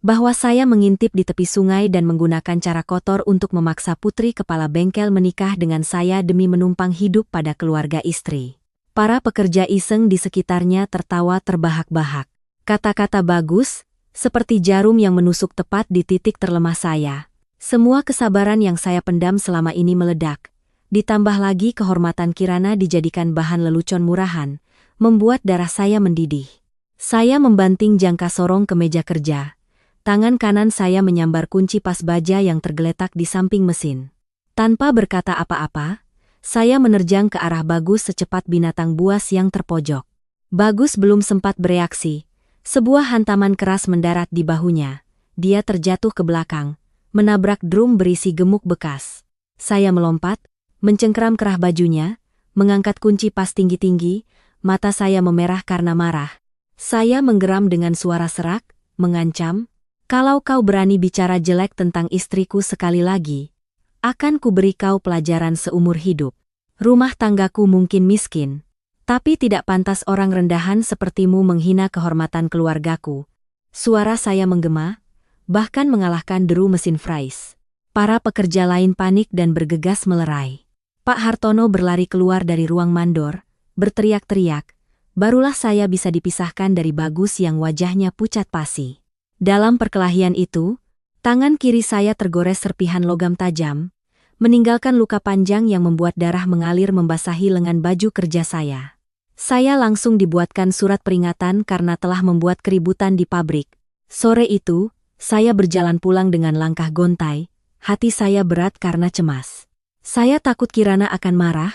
bahwa saya mengintip di tepi sungai dan menggunakan cara kotor untuk memaksa putri kepala bengkel menikah dengan saya demi menumpang hidup pada keluarga istri. Para pekerja iseng di sekitarnya tertawa terbahak-bahak. Kata-kata Bagus, seperti jarum yang menusuk tepat di titik terlemah saya. Semua kesabaran yang saya pendam selama ini meledak. Ditambah lagi kehormatan Kirana dijadikan bahan lelucon murahan, membuat darah saya mendidih. Saya membanting jangka sorong ke meja kerja. Tangan kanan saya menyambar kunci pas baja yang tergeletak di samping mesin. Tanpa berkata apa-apa, saya menerjang ke arah Bagus secepat binatang buas yang terpojok. Bagus belum sempat bereaksi. Sebuah hantaman keras mendarat di bahunya. Dia terjatuh ke belakang, menabrak drum berisi gemuk bekas. Saya melompat, mencengkeram kerah bajunya, mengangkat kunci pas tinggi-tinggi, mata saya memerah karena marah. Saya menggeram dengan suara serak, mengancam, "Kalau kau berani bicara jelek tentang istriku sekali lagi, akan kuberi kau pelajaran seumur hidup. Rumah tanggaku mungkin miskin, tapi tidak pantas orang rendahan sepertimu menghina kehormatan keluargaku." Suara saya menggema, bahkan mengalahkan deru mesin fries. Para pekerja lain panik dan bergegas melerai. Pak Hartono berlari keluar dari ruang mandor, berteriak-teriak. Barulah saya bisa dipisahkan dari Bagus yang wajahnya pucat pasi. Dalam perkelahian itu, tangan kiri saya tergores serpihan logam tajam, meninggalkan luka panjang yang membuat darah mengalir membasahi lengan baju kerja saya. Saya langsung dibuatkan surat peringatan karena telah membuat keributan di pabrik. Sore itu, saya berjalan pulang dengan langkah gontai, hati saya berat karena cemas. Saya takut Kirana akan marah,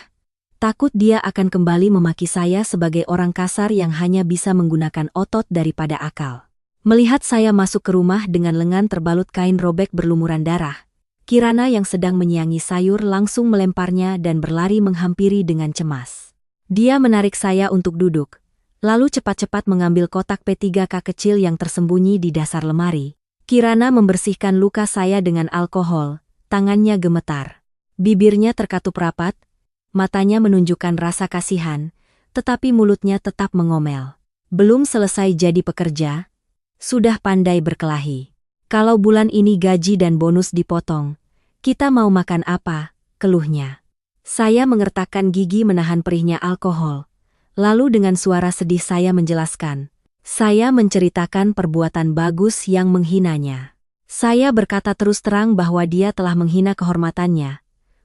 takut dia akan kembali memaki saya sebagai orang kasar yang hanya bisa menggunakan otot daripada akal. Melihat saya masuk ke rumah dengan lengan terbalut kain robek berlumuran darah, Kirana yang sedang menyiangi sayur langsung melemparnya dan berlari menghampiri dengan cemas. Dia menarik saya untuk duduk, lalu cepat-cepat mengambil kotak P3K kecil yang tersembunyi di dasar lemari. Kirana membersihkan luka saya dengan alkohol, tangannya gemetar. Bibirnya terkatup rapat, matanya menunjukkan rasa kasihan, tetapi mulutnya tetap mengomel. Belum selesai jadi pekerja, sudah pandai berkelahi. Kalau bulan ini gaji dan bonus dipotong, kita mau makan apa, keluhnya. Saya mengertakkan gigi menahan perihnya alkohol. Lalu dengan suara sedih saya menjelaskan. Saya menceritakan perbuatan Bagus yang menghinanya. Saya berkata terus terang bahwa dia telah menghina kehormatannya,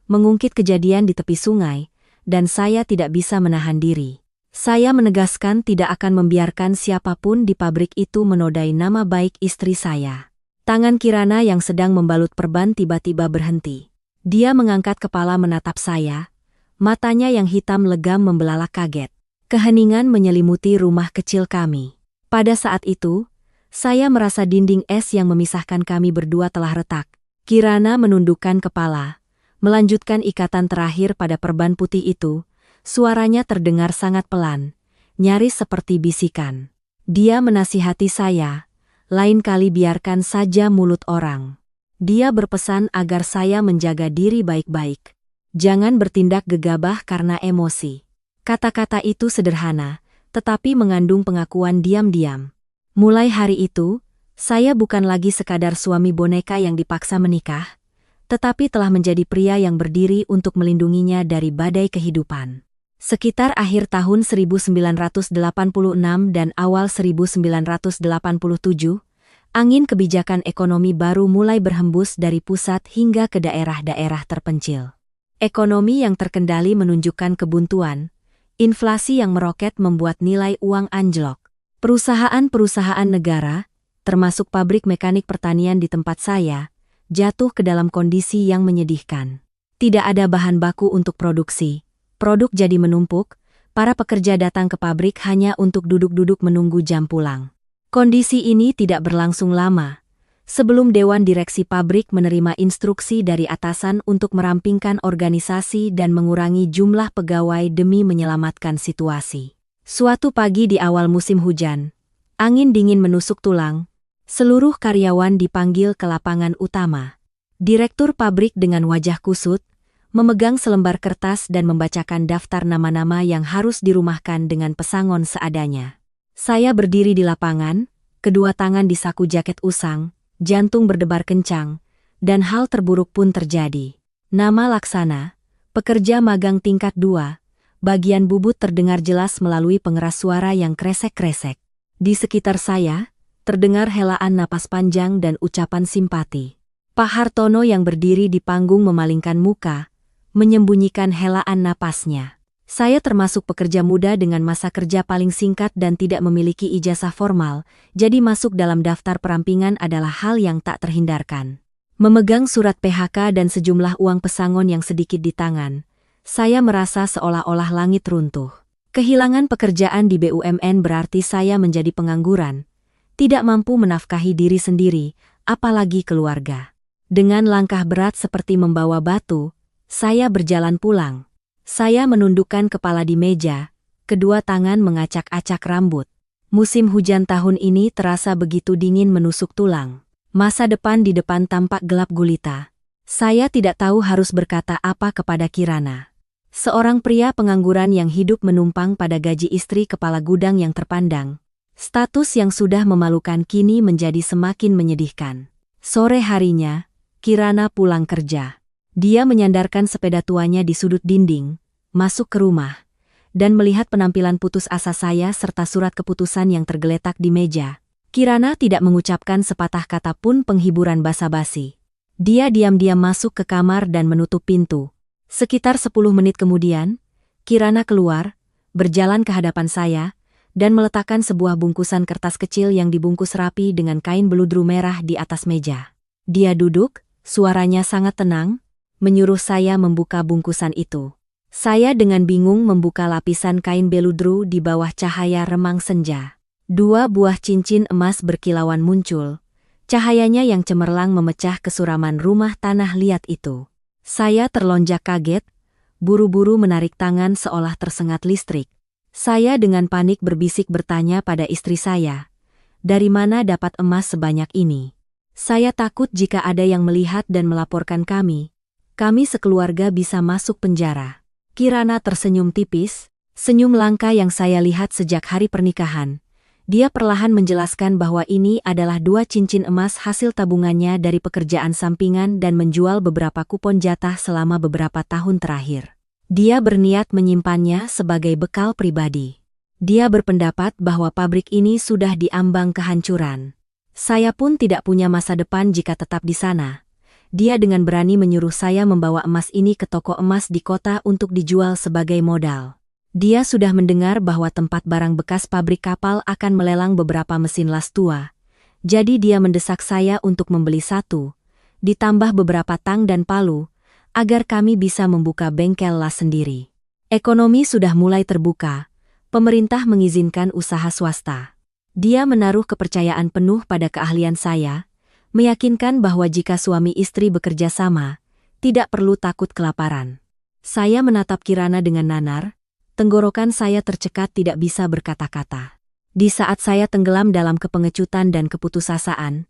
mengungkit kejadian di tepi sungai, dan saya tidak bisa menahan diri. Saya menegaskan tidak akan membiarkan siapapun di pabrik itu menodai nama baik istri saya. Tangan Kirana yang sedang membalut perban tiba-tiba berhenti. Dia mengangkat kepala menatap saya, matanya yang hitam legam membelalak kaget. Keheningan menyelimuti rumah kecil kami. Pada saat itu, saya merasa dinding es yang memisahkan kami berdua telah retak. Kirana menundukkan kepala, melanjutkan ikatan terakhir pada perban putih itu. Suaranya terdengar sangat pelan, nyaris seperti bisikan. Dia menasihati saya, lain kali biarkan saja mulut orang. Dia berpesan agar saya menjaga diri baik-baik. Jangan bertindak gegabah karena emosi. Kata-kata itu sederhana, tetapi mengandung pengakuan diam-diam. Mulai hari itu, saya bukan lagi sekadar suami boneka yang dipaksa menikah, tetapi telah menjadi pria yang berdiri untuk melindunginya dari badai kehidupan. Sekitar akhir tahun 1986 dan awal 1987, angin kebijakan ekonomi baru mulai berhembus dari pusat hingga ke daerah-daerah terpencil. Ekonomi yang terkendali menunjukkan kebuntuan, inflasi yang meroket membuat nilai uang anjlok. Perusahaan-perusahaan negara, termasuk pabrik mekanik pertanian di tempat saya, jatuh ke dalam kondisi yang menyedihkan. Tidak ada bahan baku untuk produksi. Produk jadi menumpuk, para pekerja datang ke pabrik hanya untuk duduk-duduk menunggu jam pulang. Kondisi ini tidak berlangsung lama. Sebelum Dewan Direksi pabrik menerima instruksi dari atasan untuk merampingkan organisasi dan mengurangi jumlah pegawai demi menyelamatkan situasi. Suatu pagi di awal musim hujan, angin dingin menusuk tulang, seluruh karyawan dipanggil ke lapangan utama. Direktur pabrik dengan wajah kusut, memegang selembar kertas dan membacakan daftar nama-nama yang harus dirumahkan dengan pesangon seadanya. Saya berdiri di lapangan, kedua tangan di saku jaket usang, jantung berdebar kencang, dan hal terburuk pun terjadi. Nama Laksana, pekerja magang tingkat 2, Bagian bubut terdengar jelas melalui pengeras suara yang kresek-kresek. Di sekitar saya, terdengar helaan napas panjang dan ucapan simpati. Pak Hartono yang berdiri di panggung memalingkan muka, menyembunyikan helaan napasnya. Saya termasuk pekerja muda dengan masa kerja paling singkat dan tidak memiliki ijazah formal, jadi masuk dalam daftar perampingan adalah hal yang tak terhindarkan. Memegang surat PHK dan sejumlah uang pesangon yang sedikit di tangan, saya merasa seolah-olah langit runtuh. Kehilangan pekerjaan di BUMN berarti saya menjadi pengangguran, tidak mampu menafkahi diri sendiri, apalagi keluarga. Dengan langkah berat seperti membawa batu, saya berjalan pulang. Saya menundukkan kepala di meja, kedua tangan mengacak-acak rambut. Musim hujan tahun ini terasa begitu dingin menusuk tulang. Masa depan di depan tampak gelap gulita. Saya tidak tahu harus berkata apa kepada Kirana. Seorang pria pengangguran yang hidup menumpang pada gaji istri kepala gudang yang terpandang. Status yang sudah memalukan kini menjadi semakin menyedihkan. Sore harinya, Kirana pulang kerja. Dia menyandarkan sepeda tuanya di sudut dinding, masuk ke rumah, dan melihat penampilan putus asa saya serta surat keputusan yang tergeletak di meja. Kirana tidak mengucapkan sepatah kata pun penghiburan basa-basi. Dia diam-diam masuk ke kamar dan menutup pintu. Sekitar 10 menit kemudian, Kirana keluar, berjalan ke hadapan saya, dan meletakkan sebuah bungkusan kertas kecil yang dibungkus rapi dengan kain beludru merah di atas meja. Dia duduk, suaranya sangat tenang, menyuruh saya membuka bungkusan itu. Saya dengan bingung membuka lapisan kain beludru di bawah cahaya remang senja. 2 buah cincin emas berkilauan muncul. Cahayanya yang cemerlang memecah kesuraman rumah tanah liat itu. Saya terlonjak kaget, buru-buru menarik tangan seolah tersengat listrik. Saya dengan panik berbisik bertanya pada istri saya, "Dari mana dapat emas sebanyak ini? Saya takut jika ada yang melihat dan melaporkan kami sekeluarga bisa masuk penjara." Kirana tersenyum tipis, senyum langka yang saya lihat sejak hari pernikahan. Dia perlahan menjelaskan bahwa ini adalah 2 cincin emas hasil tabungannya dari pekerjaan sampingan dan menjual beberapa kupon jatah selama beberapa tahun terakhir. Dia berniat menyimpannya sebagai bekal pribadi. Dia berpendapat bahwa pabrik ini sudah diambang kehancuran. Saya pun tidak punya masa depan jika tetap di sana. Dia dengan berani menyuruh saya membawa emas ini ke toko emas di kota untuk dijual sebagai modal. Dia sudah mendengar bahwa tempat barang bekas pabrik kapal akan melelang beberapa mesin las tua. Jadi dia mendesak saya untuk membeli 1, ditambah beberapa tang dan palu, agar kami bisa membuka bengkel las sendiri. Ekonomi sudah mulai terbuka, pemerintah mengizinkan usaha swasta. Dia menaruh kepercayaan penuh pada keahlian saya, meyakinkan bahwa jika suami istri bekerja sama, tidak perlu takut kelaparan. Saya menatap Kirana dengan nanar, tenggorokan saya tercekat tidak bisa berkata-kata. Di saat saya tenggelam dalam kepengecutan dan keputusasaan,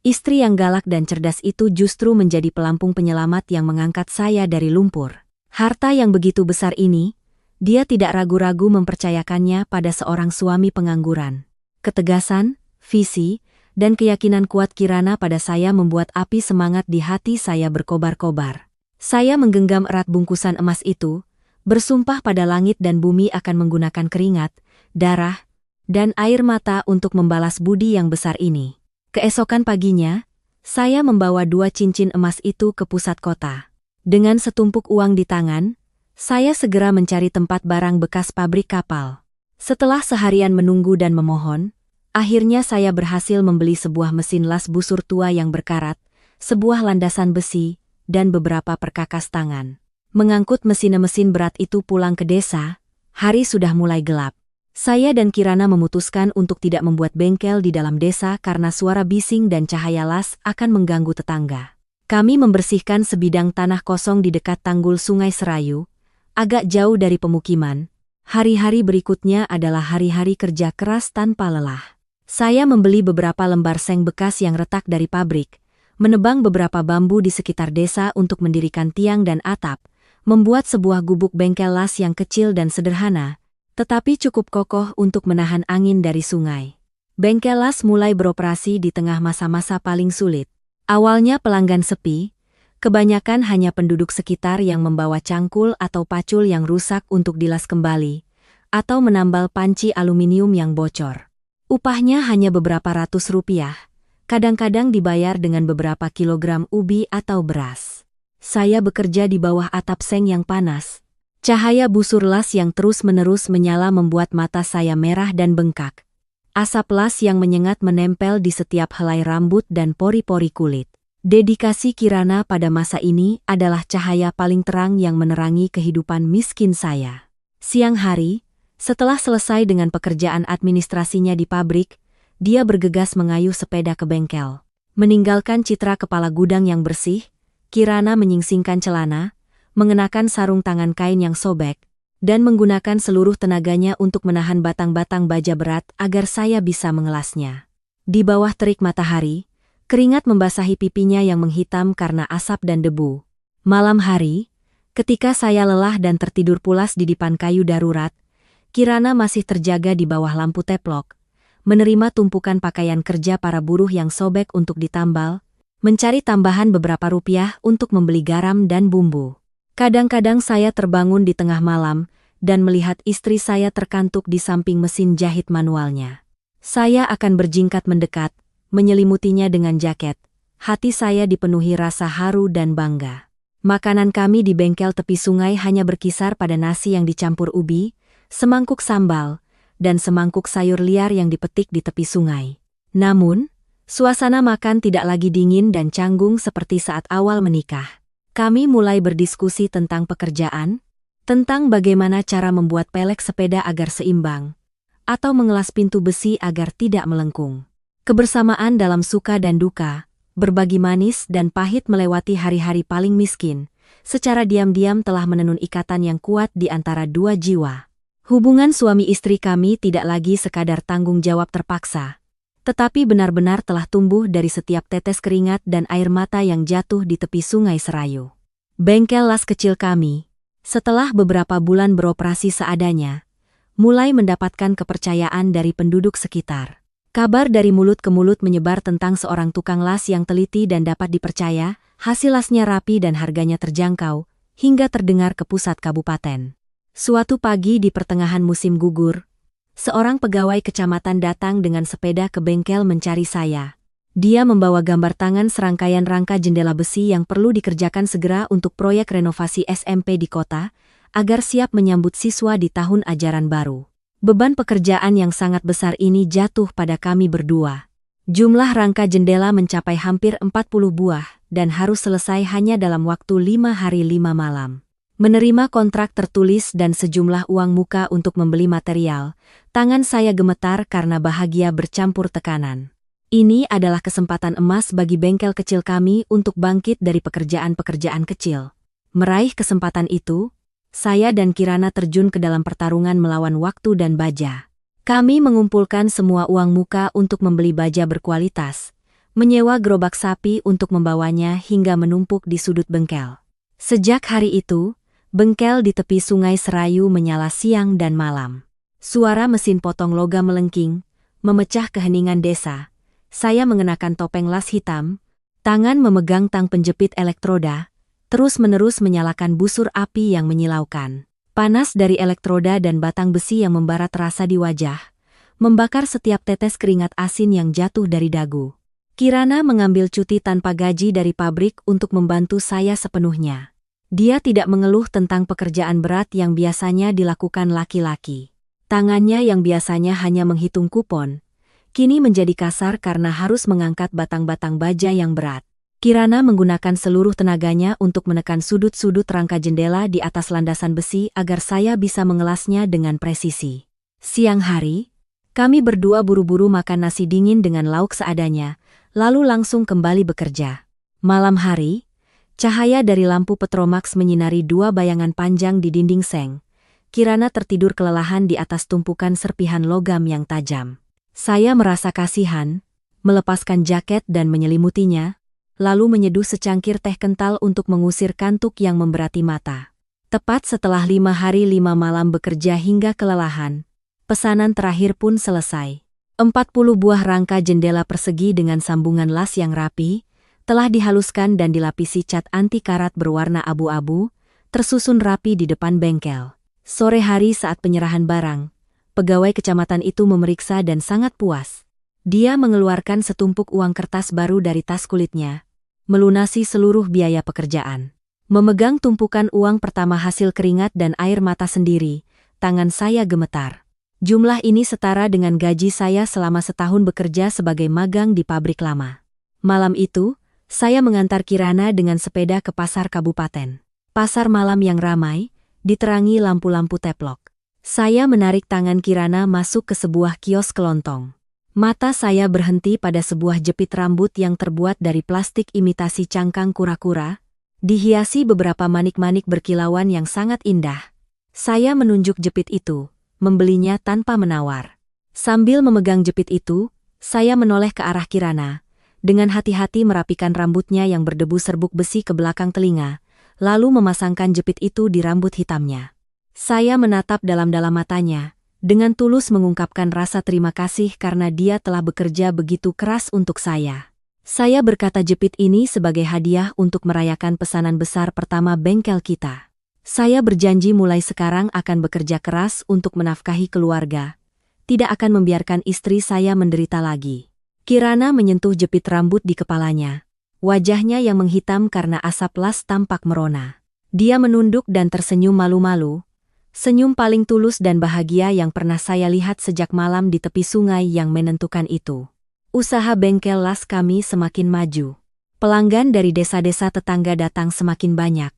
istri yang galak dan cerdas itu justru menjadi pelampung penyelamat yang mengangkat saya dari lumpur. Harta yang begitu besar ini, dia tidak ragu-ragu mempercayakannya pada seorang suami pengangguran. Ketegasan, visi, dan keyakinan kuat Kirana pada saya membuat api semangat di hati saya berkobar-kobar. Saya menggenggam erat bungkusan emas itu, bersumpah pada langit dan bumi akan menggunakan keringat, darah, dan air mata untuk membalas budi yang besar ini. Keesokan paginya, saya membawa 2 cincin emas itu ke pusat kota. Dengan setumpuk uang di tangan, saya segera mencari tempat barang bekas pabrik kapal. Setelah seharian menunggu dan memohon, akhirnya saya berhasil membeli sebuah mesin las busur tua yang berkarat, sebuah landasan besi, dan beberapa perkakas tangan. Mengangkut mesin-mesin berat itu pulang ke desa, hari sudah mulai gelap. Saya dan Kirana memutuskan untuk tidak membuat bengkel di dalam desa karena suara bising dan cahaya las akan mengganggu tetangga. Kami membersihkan sebidang tanah kosong di dekat tanggul Sungai Serayu, agak jauh dari pemukiman. Hari-hari berikutnya adalah hari-hari kerja keras tanpa lelah. Saya membeli beberapa lembar seng bekas yang retak dari pabrik, menebang beberapa bambu di sekitar desa untuk mendirikan tiang dan atap, membuat sebuah gubuk bengkel las yang kecil dan sederhana, tetapi cukup kokoh untuk menahan angin dari sungai. Bengkel las mulai beroperasi di tengah masa-masa paling sulit. Awalnya pelanggan sepi, Kebanyakan hanya penduduk sekitar yang membawa cangkul atau pacul yang rusak untuk dilas kembali, atau menambal panci aluminium yang bocor. Upahnya hanya beberapa ratus rupiah, kadang-kadang dibayar dengan beberapa kilogram ubi atau beras. Saya bekerja di bawah atap seng yang panas. Cahaya busur las yang terus-menerus menyala membuat mata saya merah dan bengkak. Asap las yang menyengat menempel di setiap helai rambut dan pori-pori kulit. Dedikasi Kirana pada masa ini adalah cahaya paling terang yang menerangi kehidupan miskin saya. Siang hari, setelah selesai dengan pekerjaan administrasinya di pabrik, dia bergegas mengayuh sepeda ke bengkel. Meninggalkan citra kepala gudang yang bersih, Kirana menyingsingkan celana, mengenakan sarung tangan kain yang sobek, dan menggunakan seluruh tenaganya untuk menahan batang-batang baja berat agar saya bisa mengelasnya. Di bawah terik matahari, keringat membasahi pipinya yang menghitam karena asap dan debu. Malam hari, ketika saya lelah dan tertidur pulas di dipan kayu darurat, Kirana masih terjaga di bawah lampu teplok, menerima tumpukan pakaian kerja para buruh yang sobek untuk ditambal, mencari tambahan beberapa rupiah untuk membeli garam dan bumbu. Kadang-kadang saya terbangun di tengah malam dan melihat istri saya terkantuk di samping mesin jahit manualnya. Saya akan berjingkat mendekat, menyelimutinya dengan jaket. Hati saya dipenuhi rasa haru dan bangga. Makanan kami di bengkel tepi sungai hanya berkisar pada nasi yang dicampur ubi, semangkuk sambal, dan semangkuk sayur liar yang dipetik di tepi sungai. Namun, suasana makan tidak lagi dingin dan canggung seperti saat awal menikah. Kami mulai berdiskusi tentang pekerjaan, tentang bagaimana cara membuat pelek sepeda agar seimbang, atau mengelas pintu besi agar tidak melengkung. Kebersamaan dalam suka dan duka, berbagi manis dan pahit melewati hari-hari paling miskin, secara diam-diam telah menenun ikatan yang kuat di antara dua jiwa. Hubungan suami istri kami tidak lagi sekadar tanggung jawab terpaksa, tetapi benar-benar telah tumbuh dari setiap tetes keringat dan air mata yang jatuh di tepi sungai Serayu. Bengkel las kecil kami, setelah beberapa bulan beroperasi seadanya, mulai mendapatkan kepercayaan dari penduduk sekitar. Kabar dari mulut ke mulut menyebar tentang seorang tukang las yang teliti dan dapat dipercaya, hasil lasnya rapi dan harganya terjangkau, hingga terdengar ke pusat kabupaten. Suatu pagi di pertengahan musim gugur, seorang pegawai kecamatan datang dengan sepeda ke bengkel mencari saya. Dia membawa gambar tangan serangkaian rangka jendela besi yang perlu dikerjakan segera untuk proyek renovasi SMP di kota, agar siap menyambut siswa di tahun ajaran baru. Beban pekerjaan yang sangat besar ini jatuh pada kami berdua. Jumlah rangka jendela mencapai hampir 40 buah, dan harus selesai hanya dalam waktu 5 hari 5 malam. Menerima kontrak tertulis dan sejumlah uang muka untuk membeli material, tangan saya gemetar karena bahagia bercampur tekanan. Ini adalah kesempatan emas bagi bengkel kecil kami untuk bangkit dari pekerjaan-pekerjaan kecil. Meraih kesempatan itu, saya dan Kirana terjun ke dalam pertarungan melawan waktu dan baja. Kami mengumpulkan semua uang muka untuk membeli baja berkualitas, menyewa gerobak sapi untuk membawanya hingga menumpuk di sudut bengkel. Sejak hari itu, bengkel di tepi sungai Serayu menyala siang dan malam. Suara mesin potong logam melengking, memecah keheningan desa. Saya mengenakan topeng las hitam, tangan memegang tang penjepit elektroda, terus-menerus menyalakan busur api yang menyilaukan. Panas dari elektroda dan batang besi yang membara terasa di wajah, membakar setiap tetes keringat asin yang jatuh dari dagu. Kirana mengambil cuti tanpa gaji dari pabrik untuk membantu saya sepenuhnya. Dia tidak mengeluh tentang pekerjaan berat yang biasanya dilakukan laki-laki. Tangannya yang biasanya hanya menghitung kupon, kini menjadi kasar karena harus mengangkat batang-batang baja yang berat. Kirana menggunakan seluruh tenaganya untuk menekan sudut-sudut rangka jendela di atas landasan besi agar saya bisa mengelasnya dengan presisi. Siang hari, kami berdua buru-buru makan nasi dingin dengan lauk seadanya, lalu langsung kembali bekerja. Malam hari, cahaya dari lampu Petromax menyinari dua bayangan panjang di dinding seng. Kirana tertidur kelelahan di atas tumpukan serpihan logam yang tajam. Saya merasa kasihan, melepaskan jaket dan menyelimutinya, lalu menyeduh secangkir teh kental untuk mengusir kantuk yang memberati mata. Tepat setelah 5 hari 5 malam bekerja hingga kelelahan, pesanan terakhir pun selesai. 40 buah rangka jendela persegi dengan sambungan las yang rapi, Telah dihaluskan dan dilapisi cat anti karat berwarna abu-abu, tersusun rapi di depan bengkel. Sore hari saat penyerahan barang, pegawai kecamatan itu memeriksa dan sangat puas. Dia mengeluarkan setumpuk uang kertas baru dari tas kulitnya, melunasi seluruh biaya pekerjaan. Memegang tumpukan uang pertama hasil keringat dan air mata sendiri, tangan saya gemetar. Jumlah ini setara dengan gaji saya selama setahun bekerja sebagai magang di pabrik lama. Malam itu, saya mengantar Kirana dengan sepeda ke pasar kabupaten. Pasar malam yang ramai, diterangi lampu-lampu teplok. Saya menarik tangan Kirana masuk ke sebuah kios kelontong. Mata saya berhenti pada sebuah jepit rambut yang terbuat dari plastik imitasi cangkang kura-kura, dihiasi beberapa manik-manik berkilauan yang sangat indah. Saya menunjuk jepit itu, membelinya tanpa menawar. Sambil memegang jepit itu, saya menoleh ke arah Kirana, dengan hati-hati merapikan rambutnya yang berdebu serbuk besi ke belakang telinga, lalu memasangkan jepit itu di rambut hitamnya. Saya menatap dalam-dalam matanya, dengan tulus mengungkapkan rasa terima kasih karena dia telah bekerja begitu keras untuk saya. Saya berkata jepit ini sebagai hadiah untuk merayakan pesanan besar pertama bengkel kita. Saya berjanji mulai sekarang akan bekerja keras untuk menafkahi keluarga, tidak akan membiarkan istri saya menderita lagi. Kirana menyentuh jepit rambut di kepalanya. Wajahnya yang menghitam karena asap las tampak merona. Dia menunduk dan tersenyum malu-malu. Senyum paling tulus dan bahagia yang pernah saya lihat sejak malam di tepi sungai yang menentukan itu. Usaha bengkel las kami semakin maju. Pelanggan dari desa-desa tetangga datang semakin banyak.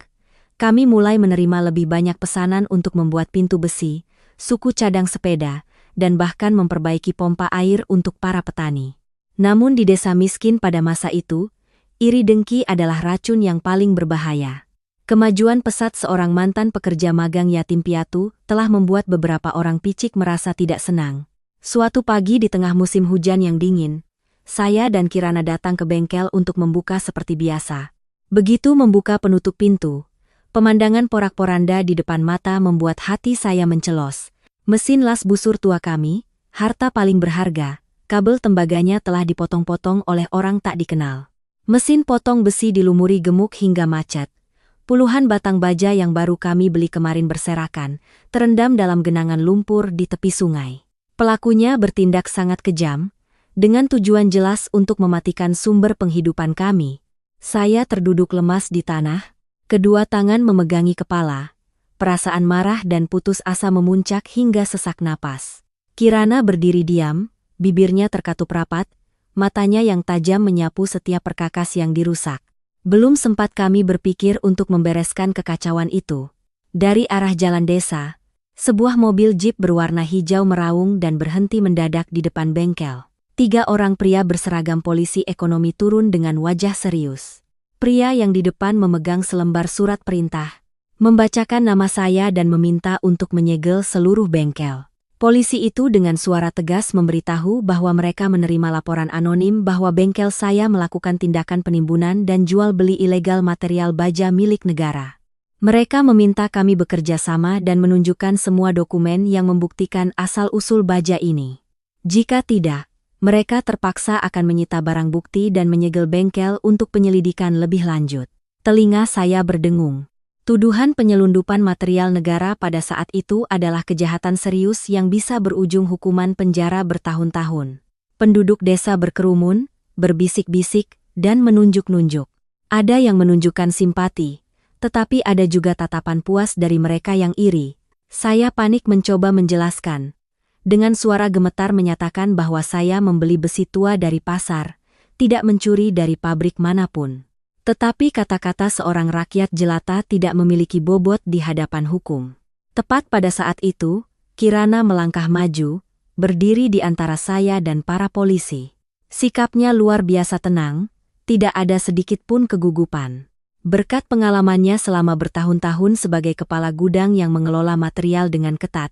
Kami mulai menerima lebih banyak pesanan untuk membuat pintu besi, suku cadang sepeda, dan bahkan memperbaiki pompa air untuk para petani. Namun di desa miskin pada masa itu, iri dengki adalah racun yang paling berbahaya. Kemajuan pesat seorang mantan pekerja magang yatim piatu telah membuat beberapa orang picik merasa tidak senang. Suatu pagi di tengah musim hujan yang dingin, saya dan Kirana datang ke bengkel untuk membuka seperti biasa. Begitu membuka penutup pintu, pemandangan porak-poranda di depan mata membuat hati saya mencelos. Mesin las busur tua kami, harta paling berharga, kabel tembaganya telah dipotong-potong oleh orang tak dikenal. Mesin potong besi dilumuri gemuk hingga macet. Puluhan batang baja yang baru kami beli kemarin berserakan, terendam dalam genangan lumpur di tepi sungai. Pelakunya bertindak sangat kejam, dengan tujuan jelas untuk mematikan sumber penghidupan kami. Saya terduduk lemas di tanah, kedua tangan memegangi kepala, perasaan marah dan putus asa memuncak hingga sesak napas. Kirana berdiri diam, bibirnya terkatup rapat, matanya yang tajam menyapu setiap perkakas yang dirusak. Belum sempat kami berpikir untuk membereskan kekacauan itu. Dari arah jalan desa, sebuah mobil jeep berwarna hijau meraung dan berhenti mendadak di depan bengkel. 3 orang pria berseragam polisi ekonomi turun dengan wajah serius. Pria yang di depan memegang selembar surat perintah, membacakan nama saya dan meminta untuk menyegel seluruh bengkel. Polisi itu dengan suara tegas memberitahu bahwa mereka menerima laporan anonim bahwa bengkel saya melakukan tindakan penimbunan dan jual beli ilegal material baja milik negara. Mereka meminta kami bekerja sama dan menunjukkan semua dokumen yang membuktikan asal-usul baja ini. Jika tidak, mereka terpaksa akan menyita barang bukti dan menyegel bengkel untuk penyelidikan lebih lanjut. Telinga saya berdengung. Tuduhan penyelundupan material negara pada saat itu adalah kejahatan serius yang bisa berujung hukuman penjara bertahun-tahun. Penduduk desa berkerumun, berbisik-bisik, dan menunjuk-nunjuk. Ada yang menunjukkan simpati, tetapi ada juga tatapan puas dari mereka yang iri. Saya panik mencoba menjelaskan. Dengan suara gemetar menyatakan bahwa saya membeli besi tua dari pasar, tidak mencuri dari pabrik manapun. Tetapi kata-kata seorang rakyat jelata tidak memiliki bobot di hadapan hukum. Tepat pada saat itu, Kirana melangkah maju, berdiri di antara saya dan para polisi. Sikapnya luar biasa tenang, tidak ada sedikit pun kegugupan. Berkat pengalamannya selama bertahun-tahun sebagai kepala gudang yang mengelola material dengan ketat,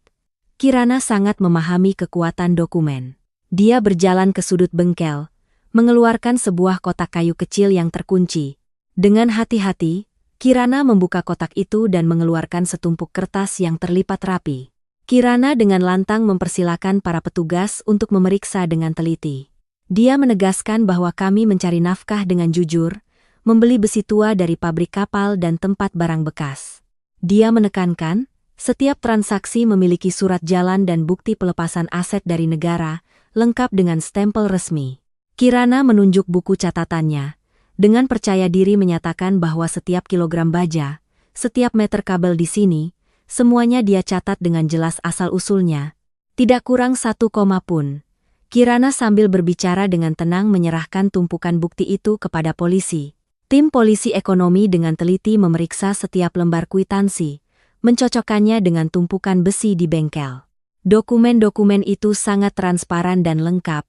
Kirana sangat memahami kekuatan dokumen. Dia berjalan ke sudut bengkel, mengeluarkan sebuah kotak kayu kecil yang terkunci. Dengan hati-hati, Kirana membuka kotak itu dan mengeluarkan setumpuk kertas yang terlipat rapi. Kirana dengan lantang mempersilakan para petugas untuk memeriksa dengan teliti. Dia menegaskan bahwa kami mencari nafkah dengan jujur, membeli besi tua dari pabrik kapal dan tempat barang bekas. Dia menekankan, setiap transaksi memiliki surat jalan dan bukti pelepasan aset dari negara, lengkap dengan stempel resmi. Kirana menunjuk buku catatannya, dengan percaya diri menyatakan bahwa setiap kilogram baja, setiap meter kabel di sini, semuanya dia catat dengan jelas asal-usulnya. Tidak kurang 1 koma pun. Kirana sambil berbicara dengan tenang menyerahkan tumpukan bukti itu kepada polisi. Tim polisi ekonomi dengan teliti memeriksa setiap lembar kwitansi, mencocokkannya dengan tumpukan besi di bengkel. Dokumen-dokumen itu sangat transparan dan lengkap,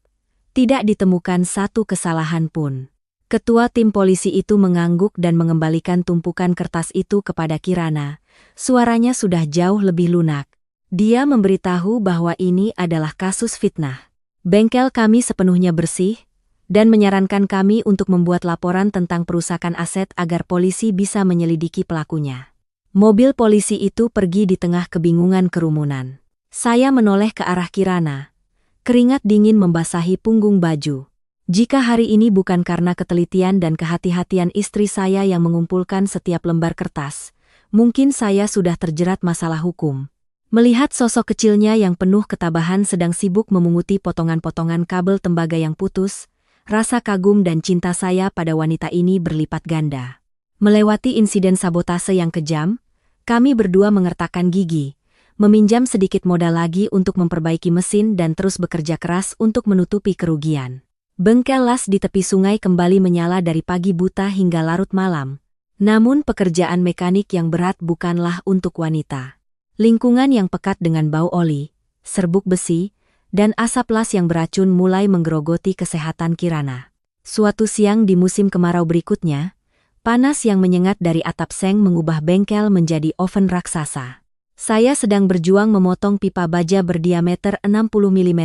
tidak ditemukan satu kesalahan pun. Ketua tim polisi itu mengangguk dan mengembalikan tumpukan kertas itu kepada Kirana. Suaranya sudah jauh lebih lunak. Dia memberitahu bahwa ini adalah kasus fitnah. Bengkel kami sepenuhnya bersih, dan menyarankan kami untuk membuat laporan tentang perusakan aset agar polisi bisa menyelidiki pelakunya. Mobil polisi itu pergi di tengah kebingungan kerumunan. Saya menoleh ke arah Kirana. Keringat dingin membasahi punggung baju. Jika hari ini bukan karena ketelitian dan kehati-hatian istri saya yang mengumpulkan setiap lembar kertas, mungkin saya sudah terjerat masalah hukum. Melihat sosok kecilnya yang penuh ketabahan sedang sibuk memunguti potongan-potongan kabel tembaga yang putus, rasa kagum dan cinta saya pada wanita ini berlipat ganda. Melewati insiden sabotase yang kejam, kami berdua mengertakkan gigi, meminjam sedikit modal lagi untuk memperbaiki mesin dan terus bekerja keras untuk menutupi kerugian. Bengkel las di tepi sungai kembali menyala dari pagi buta hingga larut malam. Namun pekerjaan mekanik yang berat bukanlah untuk wanita. Lingkungan yang pekat dengan bau oli, serbuk besi, dan asap las yang beracun mulai menggerogoti kesehatan Kirana. Suatu siang di musim kemarau berikutnya, panas yang menyengat dari atap seng mengubah bengkel menjadi oven raksasa. Saya sedang berjuang memotong pipa baja berdiameter 60 mm.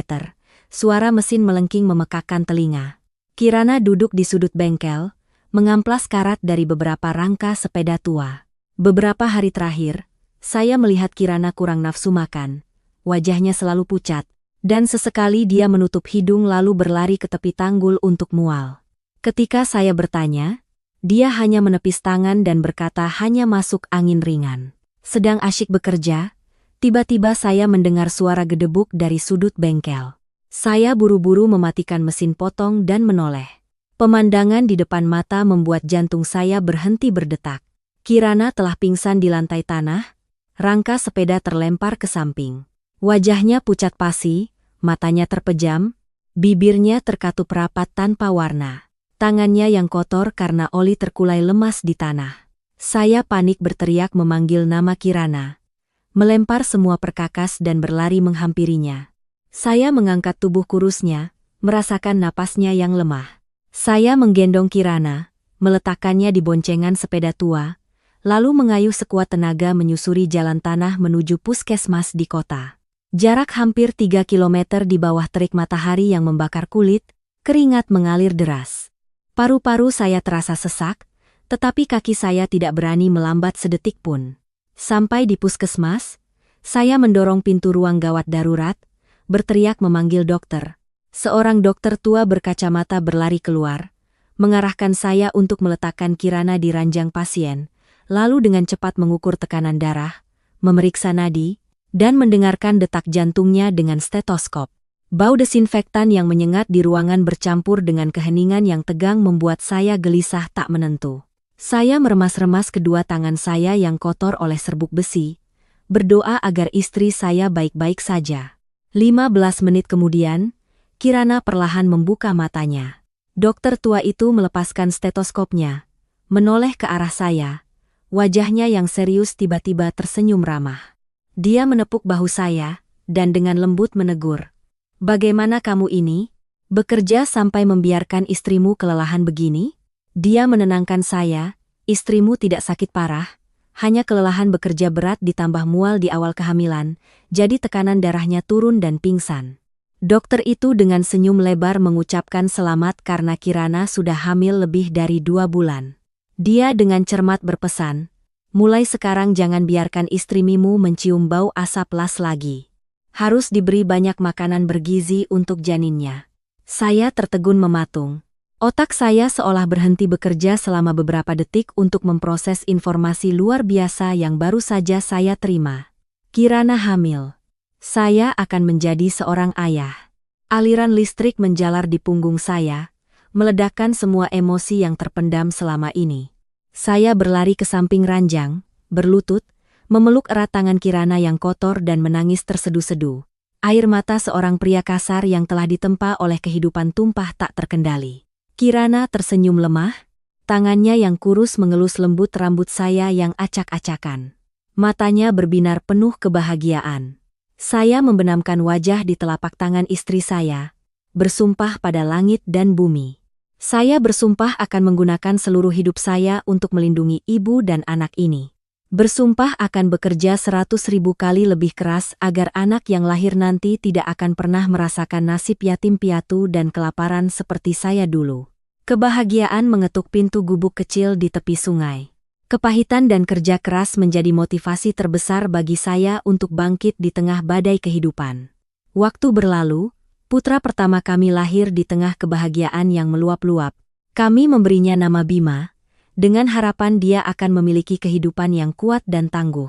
Suara mesin melengking memekakkan telinga. Kirana duduk di sudut bengkel, mengamplas karat dari beberapa rangka sepeda tua. Beberapa hari terakhir, saya melihat Kirana kurang nafsu makan. Wajahnya selalu pucat, dan sesekali dia menutup hidung lalu berlari ke tepi tanggul untuk mual. Ketika saya bertanya, dia hanya menepis tangan dan berkata hanya masuk angin ringan. Sedang asyik bekerja, tiba-tiba saya mendengar suara gedebuk dari sudut bengkel. Saya buru-buru mematikan mesin potong dan menoleh. Pemandangan di depan mata membuat jantung saya berhenti berdetak. Kirana telah pingsan di lantai tanah, rangka sepeda terlempar ke samping. Wajahnya pucat pasi, matanya terpejam, bibirnya terkatup rapat tanpa warna. Tangannya yang kotor karena oli terkulai lemas di tanah. Saya panik berteriak memanggil nama Kirana, melempar semua perkakas dan berlari menghampirinya. Saya mengangkat tubuh kurusnya, merasakan napasnya yang lemah. Saya menggendong Kirana, meletakkannya di boncengan sepeda tua, lalu mengayuh sekuat tenaga menyusuri jalan tanah menuju puskesmas di kota. Jarak hampir 3 kilometer di bawah terik matahari yang membakar kulit, keringat mengalir deras. Paru-paru saya terasa sesak, tetapi kaki saya tidak berani melambat sedetik pun. Sampai di puskesmas, saya mendorong pintu ruang gawat darurat, berteriak memanggil dokter. Seorang dokter tua berkacamata berlari keluar, mengarahkan saya untuk meletakkan Kirana di ranjang pasien, lalu dengan cepat mengukur tekanan darah, memeriksa nadi, dan mendengarkan detak jantungnya dengan stetoskop. Bau desinfektan yang menyengat di ruangan bercampur dengan keheningan yang tegang membuat saya gelisah tak menentu. Saya meremas-remas kedua tangan saya yang kotor oleh serbuk besi, berdoa agar istri saya baik-baik saja. 15 menit kemudian, Kirana perlahan membuka matanya. Dokter tua itu melepaskan stetoskopnya, menoleh ke arah saya. Wajahnya yang serius tiba-tiba tersenyum ramah. Dia menepuk bahu saya, dan dengan lembut menegur. "Bagaimana kamu ini? Bekerja sampai membiarkan istrimu kelelahan begini?" Dia menenangkan saya, "Istrimu tidak sakit parah, hanya kelelahan bekerja berat ditambah mual di awal kehamilan, jadi tekanan darahnya turun dan pingsan." Dokter itu dengan senyum lebar mengucapkan selamat karena Kirana sudah hamil lebih dari 2 bulan. Dia dengan cermat berpesan, "Mulai sekarang jangan biarkan istrimu mencium bau asap las lagi. Harus diberi banyak makanan bergizi untuk janinnya." Saya tertegun mematung. Otak saya seolah berhenti bekerja selama beberapa detik untuk memproses informasi luar biasa yang baru saja saya terima. Kirana hamil. Saya akan menjadi seorang ayah. Aliran listrik menjalar di punggung saya, meledakkan semua emosi yang terpendam selama ini. Saya berlari ke samping ranjang, berlutut, memeluk erat tangan Kirana yang kotor dan menangis tersedu-sedu. Air mata seorang pria kasar yang telah ditempa oleh kehidupan tumpah tak terkendali. Kirana tersenyum lemah, tangannya yang kurus mengelus lembut rambut saya yang acak-acakan. Matanya berbinar penuh kebahagiaan. Saya membenamkan wajah di telapak tangan istri saya, bersumpah pada langit dan bumi. Saya bersumpah akan menggunakan seluruh hidup saya untuk melindungi ibu dan anak ini. Bersumpah akan bekerja 100.000 kali lebih keras agar anak yang lahir nanti tidak akan pernah merasakan nasib yatim piatu dan kelaparan seperti saya dulu. Kebahagiaan mengetuk pintu gubuk kecil di tepi sungai. Kepahitan dan kerja keras menjadi motivasi terbesar bagi saya untuk bangkit di tengah badai kehidupan. Waktu berlalu, putra pertama kami lahir di tengah kebahagiaan yang meluap-luap. Kami memberinya nama Bima, dengan harapan dia akan memiliki kehidupan yang kuat dan tangguh.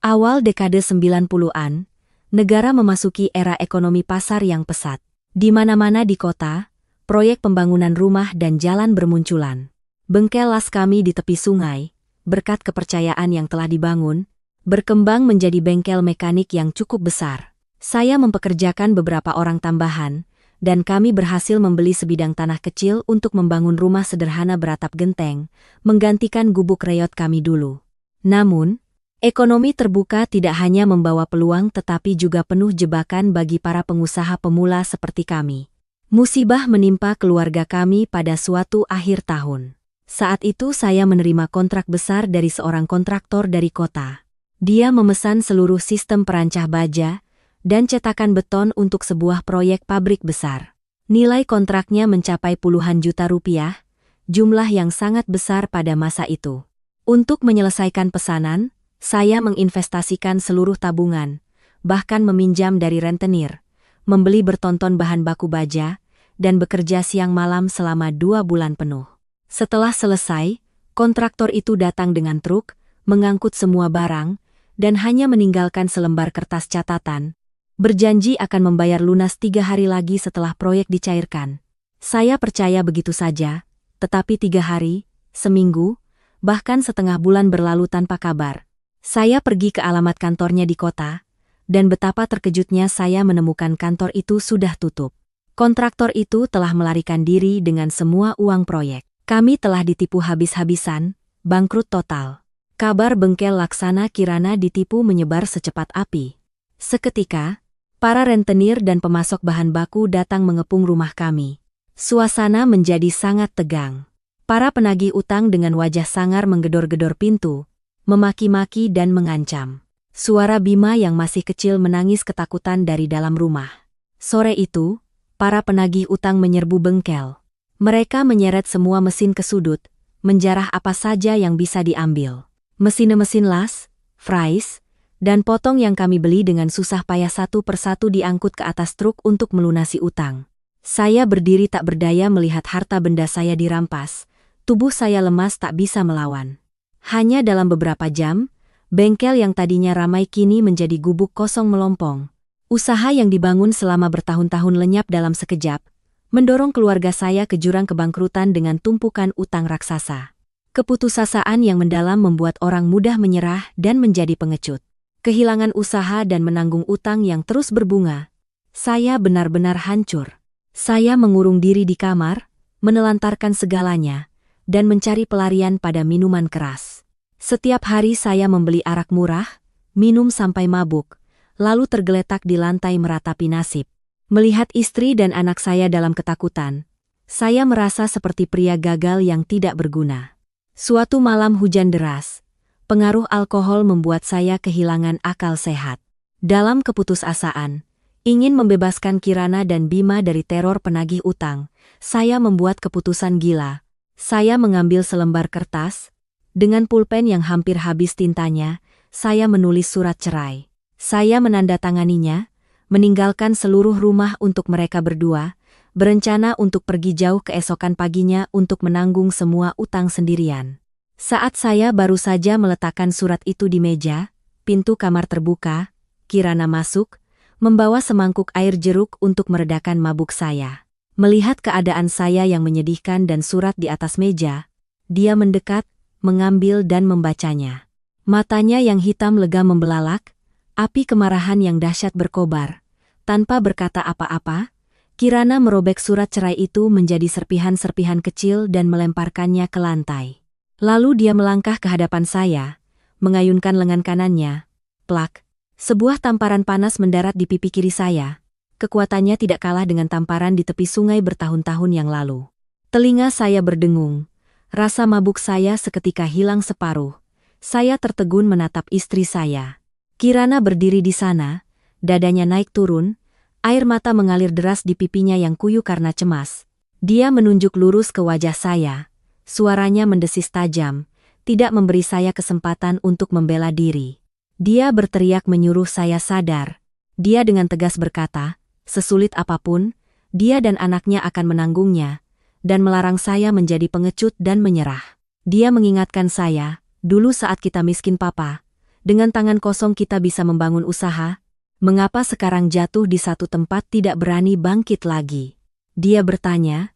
Awal dekade 90-an, negara memasuki era ekonomi pasar yang pesat. Di mana-mana di kota, proyek pembangunan rumah dan jalan bermunculan. Bengkel las kami di tepi sungai, berkat kepercayaan yang telah dibangun, berkembang menjadi bengkel mekanik yang cukup besar. Saya mempekerjakan beberapa orang tambahan, dan kami berhasil membeli sebidang tanah kecil untuk membangun rumah sederhana beratap genteng, menggantikan gubuk reot kami dulu. Namun, ekonomi terbuka tidak hanya membawa peluang tetapi juga penuh jebakan bagi para pengusaha pemula seperti kami. Musibah menimpa keluarga kami pada suatu akhir tahun. Saat itu saya menerima kontrak besar dari seorang kontraktor dari kota. Dia memesan seluruh sistem perancah baja dan cetakan beton untuk sebuah proyek pabrik besar. Nilai kontraknya mencapai puluhan juta rupiah, jumlah yang sangat besar pada masa itu. Untuk menyelesaikan pesanan, saya menginvestasikan seluruh tabungan, bahkan meminjam dari rentenir, membeli bertonton bahan baku baja, dan bekerja siang malam selama 2 bulan penuh. Setelah selesai, kontraktor itu datang dengan truk, mengangkut semua barang, dan hanya meninggalkan selembar kertas catatan, berjanji akan membayar lunas 3 hari lagi setelah proyek dicairkan. Saya percaya begitu saja, tetapi 3 hari, seminggu, bahkan setengah bulan berlalu tanpa kabar. Saya pergi ke alamat kantornya di kota, dan betapa terkejutnya saya menemukan kantor itu sudah tutup. Kontraktor itu telah melarikan diri dengan semua uang proyek. Kami telah ditipu habis-habisan, bangkrut total. Kabar bengkel Laksana Kirana ditipu menyebar secepat api. Seketika, para rentenir dan pemasok bahan baku datang mengepung rumah kami. Suasana menjadi sangat tegang. Para penagih utang dengan wajah sangar menggedor-gedor pintu, memaki-maki dan mengancam. Suara Bima yang masih kecil menangis ketakutan dari dalam rumah. Sore itu, para penagih utang menyerbu bengkel. Mereka menyeret semua mesin ke sudut, menjarah apa saja yang bisa diambil. Mesin-mesin las, fries, dan potong yang kami beli dengan susah payah satu persatu diangkut ke atas truk untuk melunasi utang. Saya berdiri tak berdaya melihat harta benda saya dirampas, tubuh saya lemas tak bisa melawan. Hanya dalam beberapa jam, bengkel yang tadinya ramai kini menjadi gubuk kosong melompong. Usaha yang dibangun selama bertahun-tahun lenyap dalam sekejap, mendorong keluarga saya ke jurang kebangkrutan dengan tumpukan utang raksasa. Keputusasaan yang mendalam membuat orang mudah menyerah dan menjadi pengecut. Kehilangan usaha dan menanggung utang yang terus berbunga. Saya benar-benar hancur. Saya mengurung diri di kamar, menelantarkan segalanya, dan mencari pelarian pada minuman keras. Setiap hari saya membeli arak murah, minum sampai mabuk, lalu tergeletak di lantai meratapi nasib. Melihat istri dan anak saya dalam ketakutan, saya merasa seperti pria gagal yang tidak berguna. Suatu malam hujan deras, pengaruh alkohol membuat saya kehilangan akal sehat. Dalam keputusasaan, ingin membebaskan Kirana dan Bima dari teror penagih utang, saya membuat keputusan gila. Saya mengambil selembar kertas, dengan pulpen yang hampir habis tintanya, saya menulis surat cerai. Saya menandatanganinya, meninggalkan seluruh rumah untuk mereka berdua, berencana untuk pergi jauh keesokan paginya untuk menanggung semua utang sendirian. Saat saya baru saja meletakkan surat itu di meja, pintu kamar terbuka, Kirana masuk, membawa semangkuk air jeruk untuk meredakan mabuk saya. Melihat keadaan saya yang menyedihkan dan surat di atas meja, dia mendekat, mengambil dan membacanya. Matanya yang hitam lega membelalak, api kemarahan yang dahsyat berkobar. Tanpa berkata apa-apa, Kirana merobek surat cerai itu menjadi serpihan-serpihan kecil dan melemparkannya ke lantai. Lalu dia melangkah ke hadapan saya, mengayunkan lengan kanannya. Plak! Sebuah tamparan panas mendarat di pipi kiri saya. Kekuatannya tidak kalah dengan tamparan di tepi sungai bertahun-tahun yang lalu. Telinga saya berdengung. Rasa mabuk saya seketika hilang separuh. Saya tertegun menatap istri saya. Kirana berdiri di sana, dadanya naik turun, air mata mengalir deras di pipinya yang kuyu karena cemas. Dia menunjuk lurus ke wajah saya. Suaranya mendesis tajam, tidak memberi saya kesempatan untuk membela diri. Dia berteriak menyuruh saya sadar. Dia dengan tegas berkata, sesulit apapun, dia dan anaknya akan menanggungnya, dan melarang saya menjadi pengecut dan menyerah. Dia mengingatkan saya, dulu saat kita miskin papa, dengan tangan kosong kita bisa membangun usaha, mengapa sekarang jatuh di satu tempat tidak berani bangkit lagi? Dia bertanya,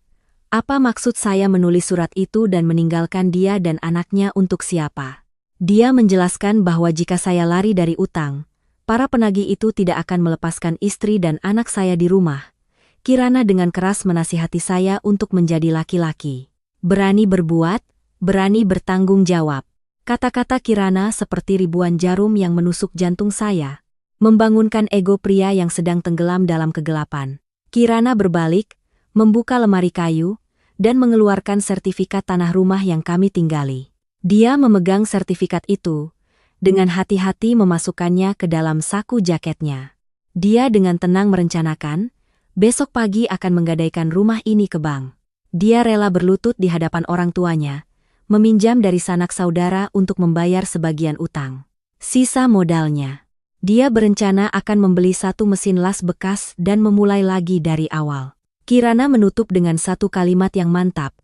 apa maksud saya menulis surat itu dan meninggalkan dia dan anaknya untuk siapa? Dia menjelaskan bahwa jika saya lari dari utang, para penagih itu tidak akan melepaskan istri dan anak saya di rumah. Kirana dengan keras menasihati saya untuk menjadi laki-laki. Berani berbuat, berani bertanggung jawab. Kata-kata Kirana seperti ribuan jarum yang menusuk jantung saya, membangunkan ego pria yang sedang tenggelam dalam kegelapan. Kirana berbalik, membuka lemari kayu, dan mengeluarkan sertifikat tanah rumah yang kami tinggali. Dia memegang sertifikat itu, dengan hati-hati memasukkannya ke dalam saku jaketnya. Dia dengan tenang merencanakan, besok pagi akan menggadaikan rumah ini ke bank. Dia rela berlutut di hadapan orang tuanya, meminjam dari sanak saudara untuk membayar sebagian utang. Sisa modalnya. Dia berencana akan membeli satu mesin las bekas dan memulai lagi dari awal. Kirana menutup dengan satu kalimat yang mantap.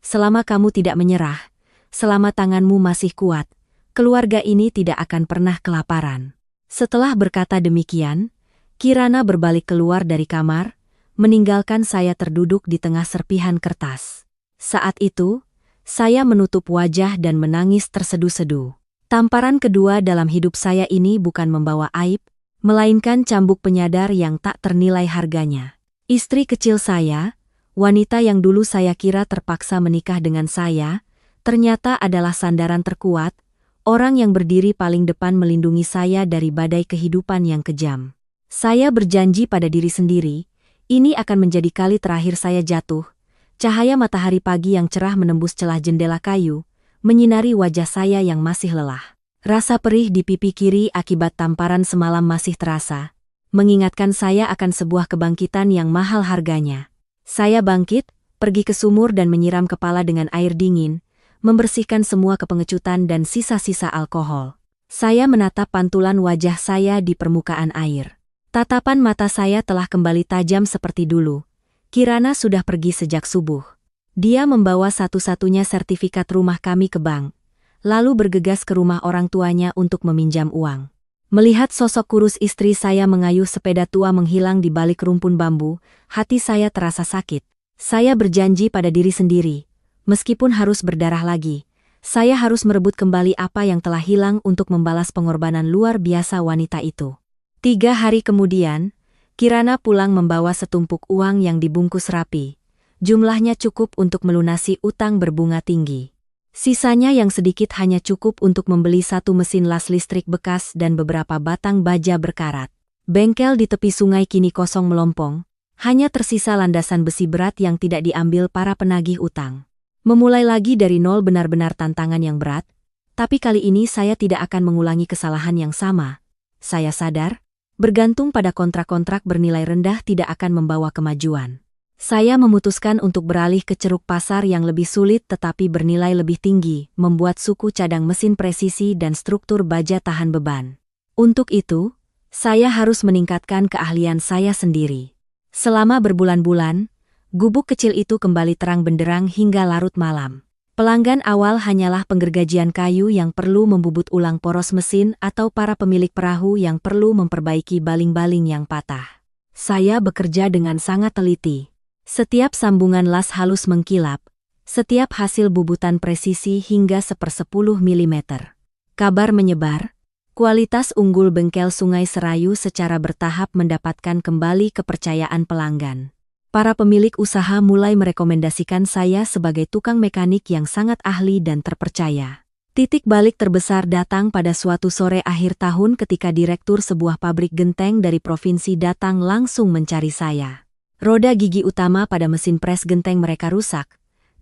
Selama kamu tidak menyerah, selama tanganmu masih kuat, keluarga ini tidak akan pernah kelaparan. Setelah berkata demikian, Kirana berbalik keluar dari kamar, meninggalkan saya terduduk di tengah serpihan kertas. Saat itu, saya menutup wajah dan menangis terseduh-seduh. Tamparan kedua dalam hidup saya ini bukan membawa aib, melainkan cambuk penyadar yang tak ternilai harganya. Istri kecil saya, wanita yang dulu saya kira terpaksa menikah dengan saya, ternyata adalah sandaran terkuat, orang yang berdiri paling depan melindungi saya dari badai kehidupan yang kejam. Saya berjanji pada diri sendiri, ini akan menjadi kali terakhir saya jatuh. Cahaya matahari pagi yang cerah menembus celah jendela kayu, menyinari wajah saya yang masih lelah. Rasa perih di pipi kiri akibat tamparan semalam masih terasa, mengingatkan saya akan sebuah kebangkitan yang mahal harganya. Saya bangkit, pergi ke sumur dan menyiram kepala dengan air dingin, membersihkan semua kepengecutan dan sisa-sisa alkohol. Saya menatap pantulan wajah saya di permukaan air. Tatapan mata saya telah kembali tajam seperti dulu. Kirana sudah pergi sejak subuh. Dia membawa satu-satunya sertifikat rumah kami ke bank, lalu bergegas ke rumah orang tuanya untuk meminjam uang. Melihat sosok kurus istri saya mengayuh sepeda tua menghilang di balik rumpun bambu, hati saya terasa sakit. Saya berjanji pada diri sendiri, meskipun harus berdarah lagi, saya harus merebut kembali apa yang telah hilang untuk membalas pengorbanan luar biasa wanita itu. 3 hari kemudian, Kirana pulang membawa setumpuk uang yang dibungkus rapi. Jumlahnya cukup untuk melunasi utang berbunga tinggi. Sisanya yang sedikit hanya cukup untuk membeli satu mesin las listrik bekas dan beberapa batang baja berkarat. Bengkel di tepi sungai kini kosong melompong, hanya tersisa landasan besi berat yang tidak diambil para penagih utang. Memulai lagi dari nol benar-benar tantangan yang berat, tapi kali ini saya tidak akan mengulangi kesalahan yang sama. Saya sadar, bergantung pada kontrak-kontrak bernilai rendah tidak akan membawa kemajuan. Saya memutuskan untuk beralih ke ceruk pasar yang lebih sulit tetapi bernilai lebih tinggi, membuat suku cadang mesin presisi dan struktur baja tahan beban. Untuk itu, saya harus meningkatkan keahlian saya sendiri. Selama berbulan-bulan, Gubuk kecil itu kembali terang benderang hingga larut malam. Pelanggan awal hanyalah penggergajian kayu yang perlu membubut ulang poros mesin atau para pemilik perahu yang perlu memperbaiki baling-baling yang patah. Saya bekerja dengan sangat teliti. Setiap sambungan las halus mengkilap, setiap hasil bubutan presisi hingga 1/10 mm. Kabar menyebar, kualitas unggul bengkel Sungai Serayu secara bertahap mendapatkan kembali kepercayaan pelanggan. Para pemilik usaha mulai merekomendasikan saya sebagai tukang mekanik yang sangat ahli dan terpercaya. Titik balik terbesar datang pada suatu sore akhir tahun ketika direktur sebuah pabrik genteng dari provinsi datang langsung mencari saya. Roda gigi utama pada mesin pres genteng mereka rusak,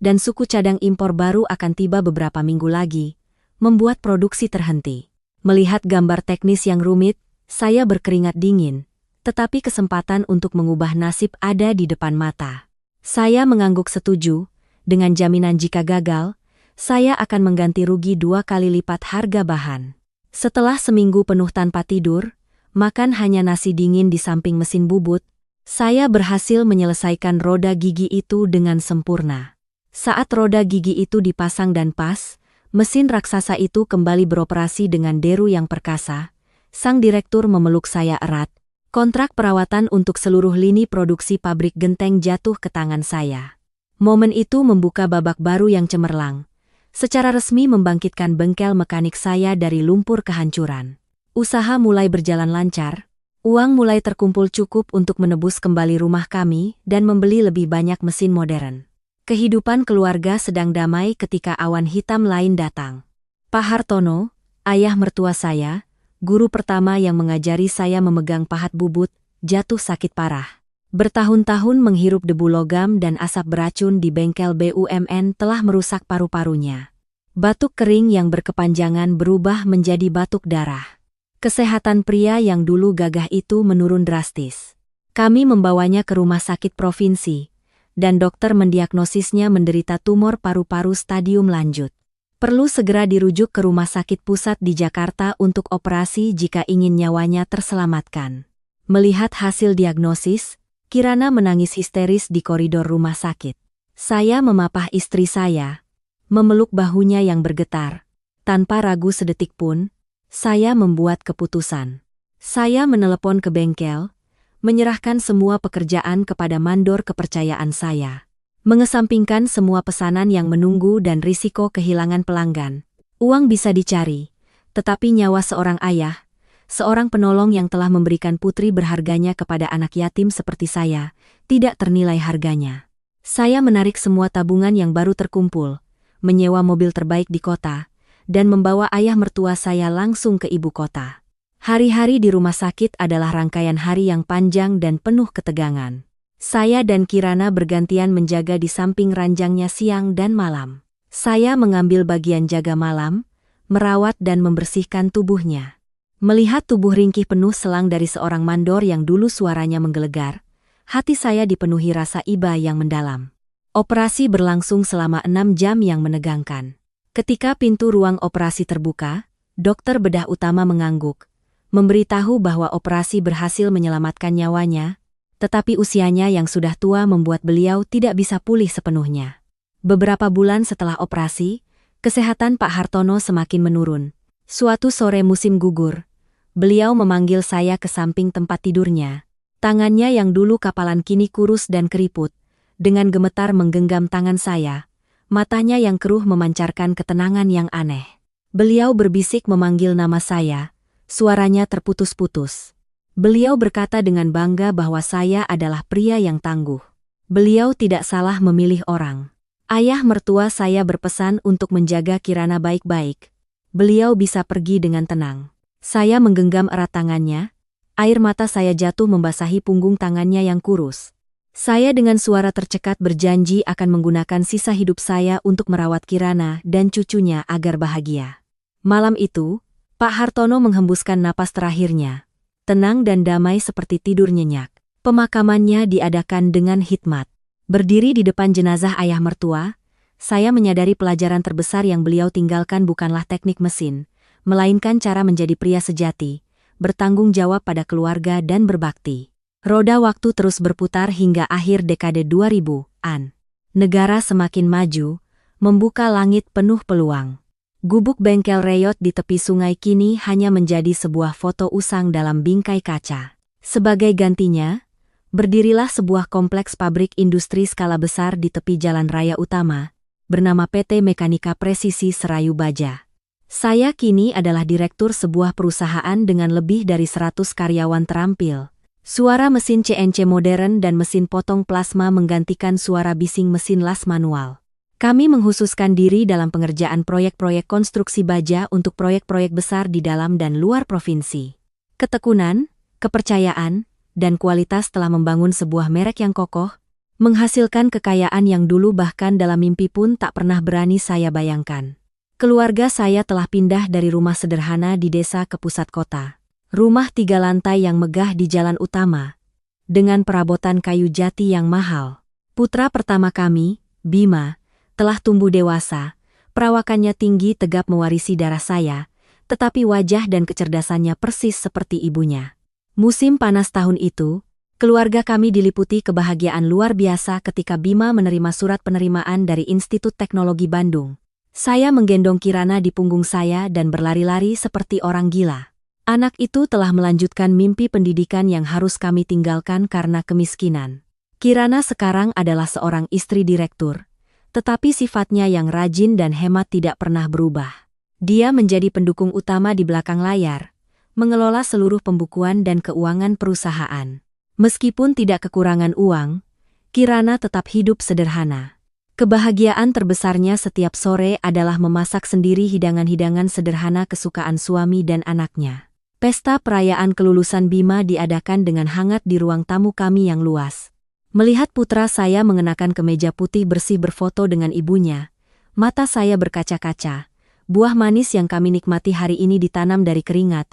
dan suku cadang impor baru akan tiba beberapa minggu lagi, membuat produksi terhenti. Melihat gambar teknis yang rumit, saya berkeringat dingin. Tetapi kesempatan untuk mengubah nasib ada di depan mata. Saya mengangguk setuju, dengan jaminan jika gagal, saya akan mengganti rugi 2 kali lipat harga bahan. Setelah seminggu penuh tanpa tidur, makan hanya nasi dingin di samping mesin bubut, saya berhasil menyelesaikan roda gigi itu dengan sempurna. Saat roda gigi itu dipasang dan pas, mesin raksasa itu kembali beroperasi dengan deru yang perkasa. Sang direktur memeluk saya erat. Kontrak perawatan untuk seluruh lini produksi pabrik genteng jatuh ke tangan saya. Momen itu membuka babak baru yang cemerlang. Secara resmi membangkitkan bengkel mekanik saya dari lumpur kehancuran. Usaha mulai berjalan lancar, uang mulai terkumpul cukup untuk menebus kembali rumah kami dan membeli lebih banyak mesin modern. Kehidupan keluarga sedang damai ketika awan hitam lain datang. Pak Hartono, ayah mertua saya, guru pertama yang mengajari saya memegang pahat bubut, jatuh sakit parah. Bertahun-tahun menghirup debu logam dan asap beracun di bengkel BUMN telah merusak paru-parunya. Batuk kering yang berkepanjangan berubah menjadi batuk darah. Kesehatan pria yang dulu gagah itu menurun drastis. Kami membawanya ke rumah sakit provinsi, dan dokter mendiagnosisnya menderita tumor paru-paru stadium lanjut. Perlu segera dirujuk ke rumah sakit pusat di Jakarta untuk operasi jika ingin nyawanya terselamatkan. Melihat hasil diagnosis, Kirana menangis histeris di koridor rumah sakit. Saya memapah istri saya, memeluk bahunya yang bergetar. Tanpa ragu sedetik pun, saya membuat keputusan. Saya menelepon ke bengkel, menyerahkan semua pekerjaan kepada mandor kepercayaan saya. Mengesampingkan semua pesanan yang menunggu dan risiko kehilangan pelanggan. Uang bisa dicari, tetapi nyawa seorang ayah, seorang penolong yang telah memberikan putri berharganya kepada anak yatim seperti saya, tidak ternilai harganya. Saya menarik semua tabungan yang baru terkumpul, menyewa mobil terbaik di kota, dan membawa ayah mertua saya langsung ke ibu kota. Hari-hari di rumah sakit adalah rangkaian hari yang panjang dan penuh ketegangan. Saya dan Kirana bergantian menjaga di samping ranjangnya siang dan malam. Saya mengambil bagian jaga malam, merawat dan membersihkan tubuhnya. Melihat tubuh ringkih penuh selang dari seorang mandor yang dulu suaranya menggelegar, hati saya dipenuhi rasa iba yang mendalam. Operasi berlangsung selama 6 jam yang menegangkan. Ketika pintu ruang operasi terbuka, dokter bedah utama mengangguk, memberitahu bahwa operasi berhasil menyelamatkan nyawanya, tetapi usianya yang sudah tua membuat beliau tidak bisa pulih sepenuhnya. Beberapa bulan setelah operasi, kesehatan Pak Hartono semakin menurun. Suatu sore musim gugur, beliau memanggil saya ke samping tempat tidurnya. Tangannya yang dulu kapalan kini kurus dan keriput, dengan gemetar menggenggam tangan saya. Matanya yang keruh memancarkan ketenangan yang aneh. Beliau berbisik memanggil nama saya, suaranya terputus-putus. Beliau berkata dengan bangga bahwa saya adalah pria yang tangguh. Beliau tidak salah memilih orang. Ayah mertua saya berpesan untuk menjaga Kirana baik-baik. Beliau bisa pergi dengan tenang. Saya menggenggam erat tangannya, air mata saya jatuh membasahi punggung tangannya yang kurus. Saya dengan suara tercekat berjanji akan menggunakan sisa hidup saya untuk merawat Kirana dan cucunya agar bahagia. Malam itu, Pak Hartono menghembuskan napas terakhirnya. Tenang dan damai seperti tidur nyenyak. Pemakamannya diadakan dengan hikmat. Berdiri di depan jenazah ayah mertua, saya menyadari pelajaran terbesar yang beliau tinggalkan bukanlah teknik mesin, melainkan cara menjadi pria sejati, bertanggung jawab pada keluarga dan berbakti. Roda waktu terus berputar hingga akhir dekade 2000-an. Negara semakin maju, membuka langit penuh peluang. Gubuk bengkel reyot di tepi sungai kini hanya menjadi sebuah foto usang dalam bingkai kaca. Sebagai gantinya, berdirilah sebuah kompleks pabrik industri skala besar di tepi jalan raya utama, bernama PT Mekanika Presisi Serayu Baja. Saya kini adalah direktur sebuah perusahaan dengan lebih dari 100 karyawan terampil. Suara mesin CNC modern dan mesin potong plasma menggantikan suara bising mesin las manual. Kami menghususkan diri dalam pengerjaan proyek-proyek konstruksi baja untuk proyek-proyek besar di dalam dan luar provinsi. Ketekunan, kepercayaan, dan kualitas telah membangun sebuah merek yang kokoh, menghasilkan kekayaan yang dulu bahkan dalam mimpi pun tak pernah berani saya bayangkan. Keluarga saya telah pindah dari rumah sederhana di desa ke pusat kota. Rumah 3 lantai yang megah di jalan utama, dengan perabotan kayu jati yang mahal. Putra pertama kami, Bima, telah tumbuh dewasa, perawakannya tinggi tegap mewarisi darah saya, tetapi wajah dan kecerdasannya persis seperti ibunya. Musim panas tahun itu, keluarga kami diliputi kebahagiaan luar biasa ketika Bima menerima surat penerimaan dari Institut Teknologi Bandung. Saya menggendong Kirana di punggung saya dan berlari-lari seperti orang gila. Anak itu telah melanjutkan mimpi pendidikan yang harus kami tinggalkan karena kemiskinan. Kirana sekarang adalah seorang istri direktur, tetapi sifatnya yang rajin dan hemat tidak pernah berubah. Dia menjadi pendukung utama di belakang layar, mengelola seluruh pembukuan dan keuangan perusahaan. Meskipun tidak kekurangan uang, Kirana tetap hidup sederhana. Kebahagiaan terbesarnya setiap sore adalah memasak sendiri hidangan-hidangan sederhana kesukaan suami dan anaknya. Pesta perayaan kelulusan Bima diadakan dengan hangat di ruang tamu kami yang luas. Melihat putra saya mengenakan kemeja putih bersih berfoto dengan ibunya, mata saya berkaca-kaca. Buah manis yang kami nikmati hari ini ditanam dari keringat,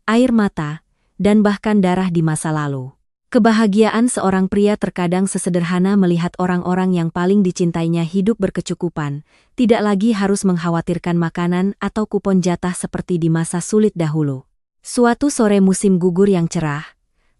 air mata, dan bahkan darah di masa lalu. Kebahagiaan seorang pria terkadang sesederhana melihat orang-orang yang paling dicintainya hidup berkecukupan, tidak lagi harus mengkhawatirkan makanan atau kupon jatah seperti di masa sulit dahulu. Suatu sore musim gugur yang cerah,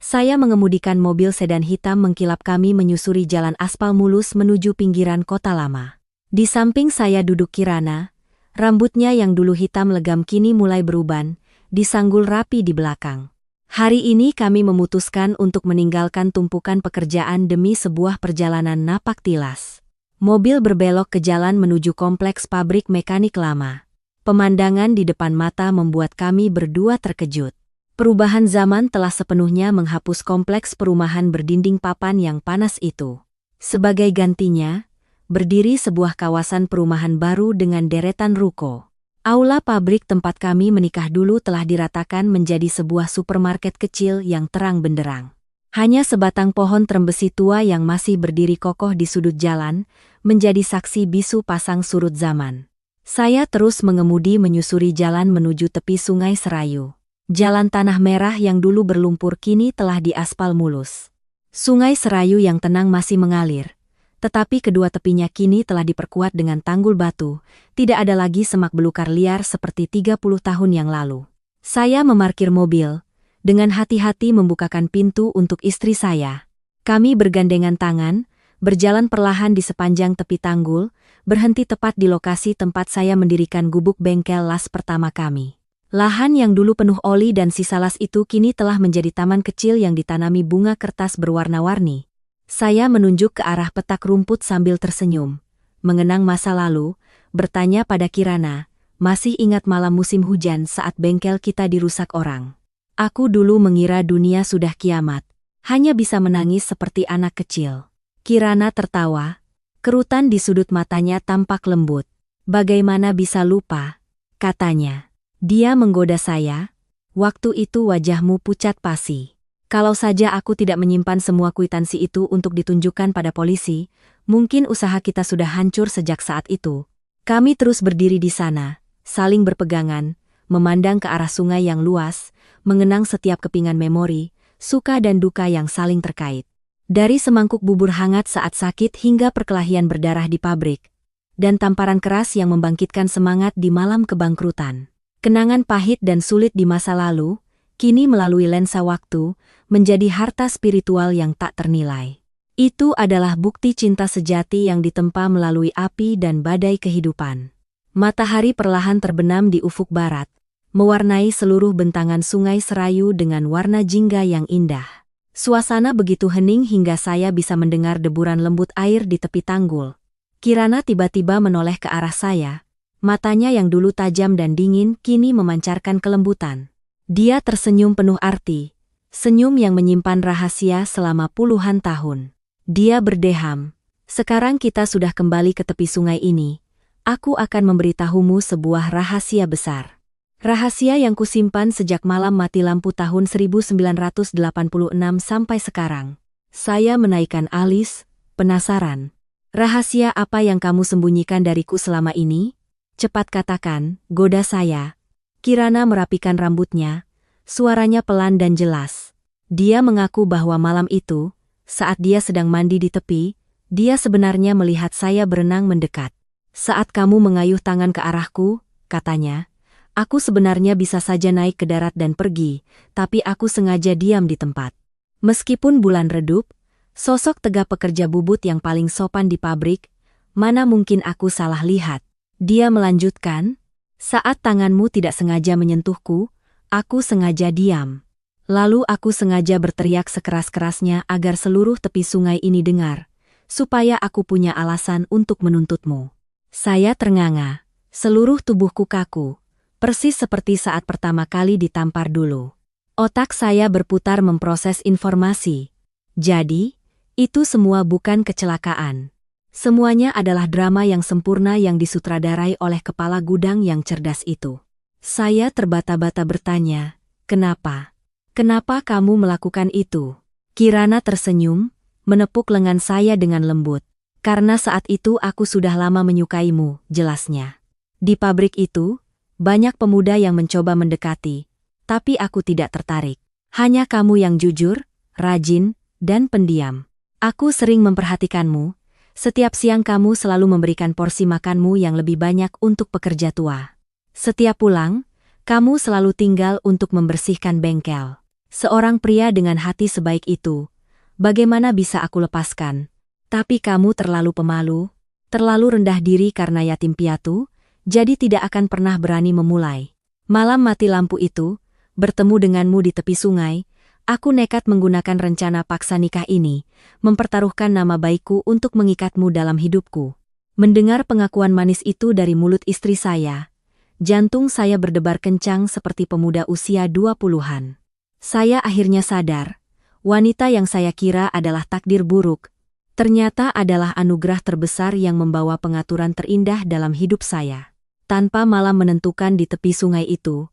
saya mengemudikan mobil sedan hitam mengkilap kami menyusuri jalan aspal mulus menuju pinggiran kota lama. Di samping saya duduk Kirana, rambutnya yang dulu hitam legam kini mulai beruban, disanggul rapi di belakang. Hari ini kami memutuskan untuk meninggalkan tumpukan pekerjaan demi sebuah perjalanan napak tilas. Mobil berbelok ke jalan menuju kompleks pabrik mekanik lama. Pemandangan di depan mata membuat kami berdua terkejut. Perubahan zaman telah sepenuhnya menghapus kompleks perumahan berdinding papan yang panas itu. Sebagai gantinya, berdiri sebuah kawasan perumahan baru dengan deretan ruko. Aula pabrik tempat kami menikah dulu telah diratakan menjadi sebuah supermarket kecil yang terang benderang. Hanya sebatang pohon trembesi tua yang masih berdiri kokoh di sudut jalan, menjadi saksi bisu pasang surut zaman. Saya terus mengemudi menyusuri jalan menuju tepi sungai Serayu. Jalan tanah merah yang dulu berlumpur kini telah diaspal mulus. Sungai Serayu yang tenang masih mengalir, tetapi kedua tepinya kini telah diperkuat dengan tanggul batu, tidak ada lagi semak belukar liar seperti 30 tahun yang lalu. Saya memarkir mobil, dengan hati-hati membukakan pintu untuk istri saya. Kami bergandengan tangan, berjalan perlahan di sepanjang tepi tanggul, berhenti tepat di lokasi tempat saya mendirikan gubuk bengkel las pertama kami. Lahan yang dulu penuh oli dan sisa las itu kini telah menjadi taman kecil yang ditanami bunga kertas berwarna-warni. Saya menunjuk ke arah petak rumput sambil tersenyum, mengenang masa lalu, bertanya pada Kirana, masih ingat malam musim hujan saat bengkel kita dirusak orang. Aku dulu mengira dunia sudah kiamat, hanya bisa menangis seperti anak kecil. Kirana tertawa. Kerutan di sudut matanya tampak lembut. Bagaimana bisa lupa? Katanya. Dia menggoda saya. Waktu itu wajahmu pucat pasi. Kalau saja aku tidak menyimpan semua kwitansi itu untuk ditunjukkan pada polisi, mungkin usaha kita sudah hancur sejak saat itu. Kami terus berdiri di sana, saling berpegangan, memandang ke arah sungai yang luas, mengenang setiap kepingan memori, suka dan duka yang saling terkait. Dari semangkuk bubur hangat saat sakit hingga perkelahian berdarah di pabrik, dan tamparan keras yang membangkitkan semangat di malam kebangkrutan. Kenangan pahit dan sulit di masa lalu, kini melalui lensa waktu, menjadi harta spiritual yang tak ternilai. Itu adalah bukti cinta sejati yang ditempa melalui api dan badai kehidupan. Matahari perlahan terbenam di ufuk barat, mewarnai seluruh bentangan sungai Serayu dengan warna jingga yang indah. Suasana begitu hening hingga saya bisa mendengar deburan lembut air di tepi tanggul. Kirana tiba-tiba menoleh ke arah saya. Matanya yang dulu tajam dan dingin kini memancarkan kelembutan. Dia tersenyum penuh arti, senyum yang menyimpan rahasia selama puluhan tahun. Dia berdeham, "Sekarang kita sudah kembali ke tepi sungai ini. Aku akan memberitahumu sebuah rahasia besar. Rahasia yang kusimpan sejak malam mati lampu tahun 1986 sampai sekarang." Saya menaikkan alis, penasaran. "Rahasia apa yang kamu sembunyikan dariku selama ini? Cepat katakan," goda saya. Kirana merapikan rambutnya, suaranya pelan dan jelas. Dia mengaku bahwa malam itu, saat dia sedang mandi di tepi, dia sebenarnya melihat saya berenang mendekat. "Saat kamu mengayuh tangan ke arahku," katanya, "aku sebenarnya bisa saja naik ke darat dan pergi, tapi aku sengaja diam di tempat." Meskipun bulan redup, sosok tegap pekerja bubut yang paling sopan di pabrik, mana mungkin aku salah lihat. Dia melanjutkan, "Saat tanganmu tidak sengaja menyentuhku, aku sengaja diam. Lalu aku sengaja berteriak sekeras-kerasnya agar seluruh tepi sungai ini dengar, supaya aku punya alasan untuk menuntutmu." Saya ternganga, seluruh tubuhku kaku, persis seperti saat pertama kali ditampar dulu. Otak saya berputar memproses informasi. Jadi, itu semua bukan kecelakaan. Semuanya adalah drama yang sempurna yang disutradarai oleh kepala gudang yang cerdas itu. Saya terbata-bata bertanya, "Kenapa? Kenapa kamu melakukan itu?" Kirana tersenyum, menepuk lengan saya dengan lembut. "Karena saat itu aku sudah lama menyukaimu," jelasnya. "Di pabrik itu, banyak pemuda yang mencoba mendekati, tapi aku tidak tertarik. Hanya kamu yang jujur, rajin, dan pendiam. Aku sering memperhatikanmu. Setiap siang kamu selalu memberikan porsi makanmu yang lebih banyak untuk pekerja tua. Setiap pulang, kamu selalu tinggal untuk membersihkan bengkel. Seorang pria dengan hati sebaik itu, bagaimana bisa aku lepaskan? Tapi kamu terlalu pemalu, terlalu rendah diri karena yatim piatu, jadi tidak akan pernah berani memulai. Malam mati lampu itu, bertemu denganmu di tepi sungai, aku nekat menggunakan rencana paksa nikah ini, mempertaruhkan nama baikku untuk mengikatmu dalam hidupku." Mendengar pengakuan manis itu dari mulut istri saya, jantung saya berdebar kencang seperti pemuda usia 20-an. Saya akhirnya sadar, wanita yang saya kira adalah takdir buruk, ternyata adalah anugerah terbesar yang membawa pengaturan terindah dalam hidup saya. Tanpa malam menentukan di tepi sungai itu,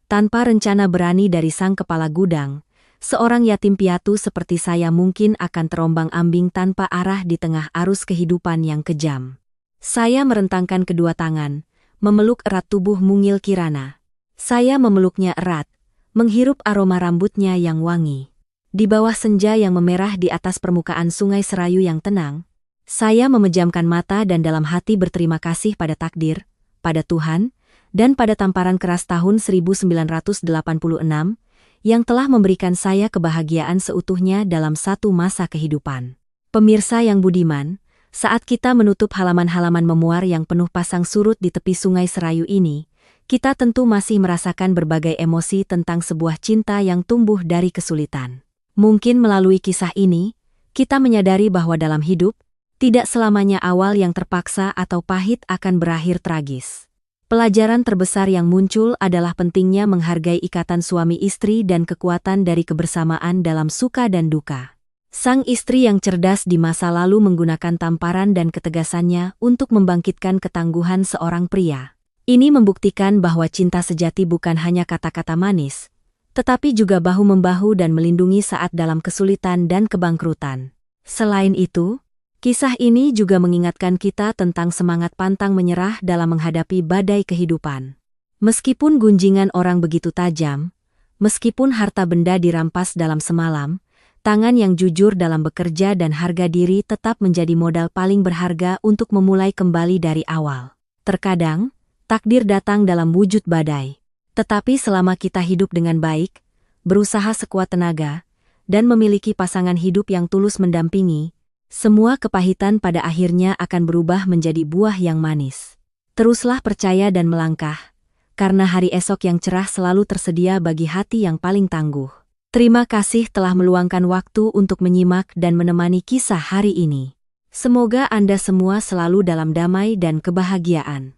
tanpa rencana berani dari sang kepala gudang, seorang yatim piatu seperti saya mungkin akan terombang-ambing tanpa arah di tengah arus kehidupan yang kejam. Saya merentangkan kedua tangan, memeluk erat tubuh mungil Kirana. Saya memeluknya erat, menghirup aroma rambutnya yang wangi. Di bawah senja yang memerah di atas permukaan sungai Serayu yang tenang, saya memejamkan mata dan dalam hati berterima kasih pada takdir, pada Tuhan, dan pada tamparan keras tahun 1986, yang telah memberikan saya kebahagiaan seutuhnya dalam satu masa kehidupan. Pemirsa yang budiman, saat kita menutup halaman-halaman memuar yang penuh pasang surut di tepi sungai Serayu ini, kita tentu masih merasakan berbagai emosi tentang sebuah cinta yang tumbuh dari kesulitan. Mungkin melalui kisah ini, kita menyadari bahwa dalam hidup, tidak selamanya awal yang terpaksa atau pahit akan berakhir tragis. Pelajaran terbesar yang muncul adalah pentingnya menghargai ikatan suami istri dan kekuatan dari kebersamaan dalam suka dan duka. Sang istri yang cerdas di masa lalu menggunakan tamparan dan ketegasannya untuk membangkitkan ketangguhan seorang pria. Ini membuktikan bahwa cinta sejati bukan hanya kata-kata manis, tetapi juga bahu-membahu dan melindungi saat dalam kesulitan dan kebangkrutan. Selain itu, kisah ini juga mengingatkan kita tentang semangat pantang menyerah dalam menghadapi badai kehidupan. Meskipun gunjingan orang begitu tajam, meskipun harta benda dirampas dalam semalam, tangan yang jujur dalam bekerja dan harga diri tetap menjadi modal paling berharga untuk memulai kembali dari awal. Terkadang, takdir datang dalam wujud badai. Tetapi selama kita hidup dengan baik, berusaha sekuat tenaga, dan memiliki pasangan hidup yang tulus mendampingi, semua kepahitan pada akhirnya akan berubah menjadi buah yang manis. Teruslah percaya dan melangkah, karena hari esok yang cerah selalu tersedia bagi hati yang paling tangguh. Terima kasih telah meluangkan waktu untuk menyimak dan menemani kisah hari ini. Semoga Anda semua selalu dalam damai dan kebahagiaan.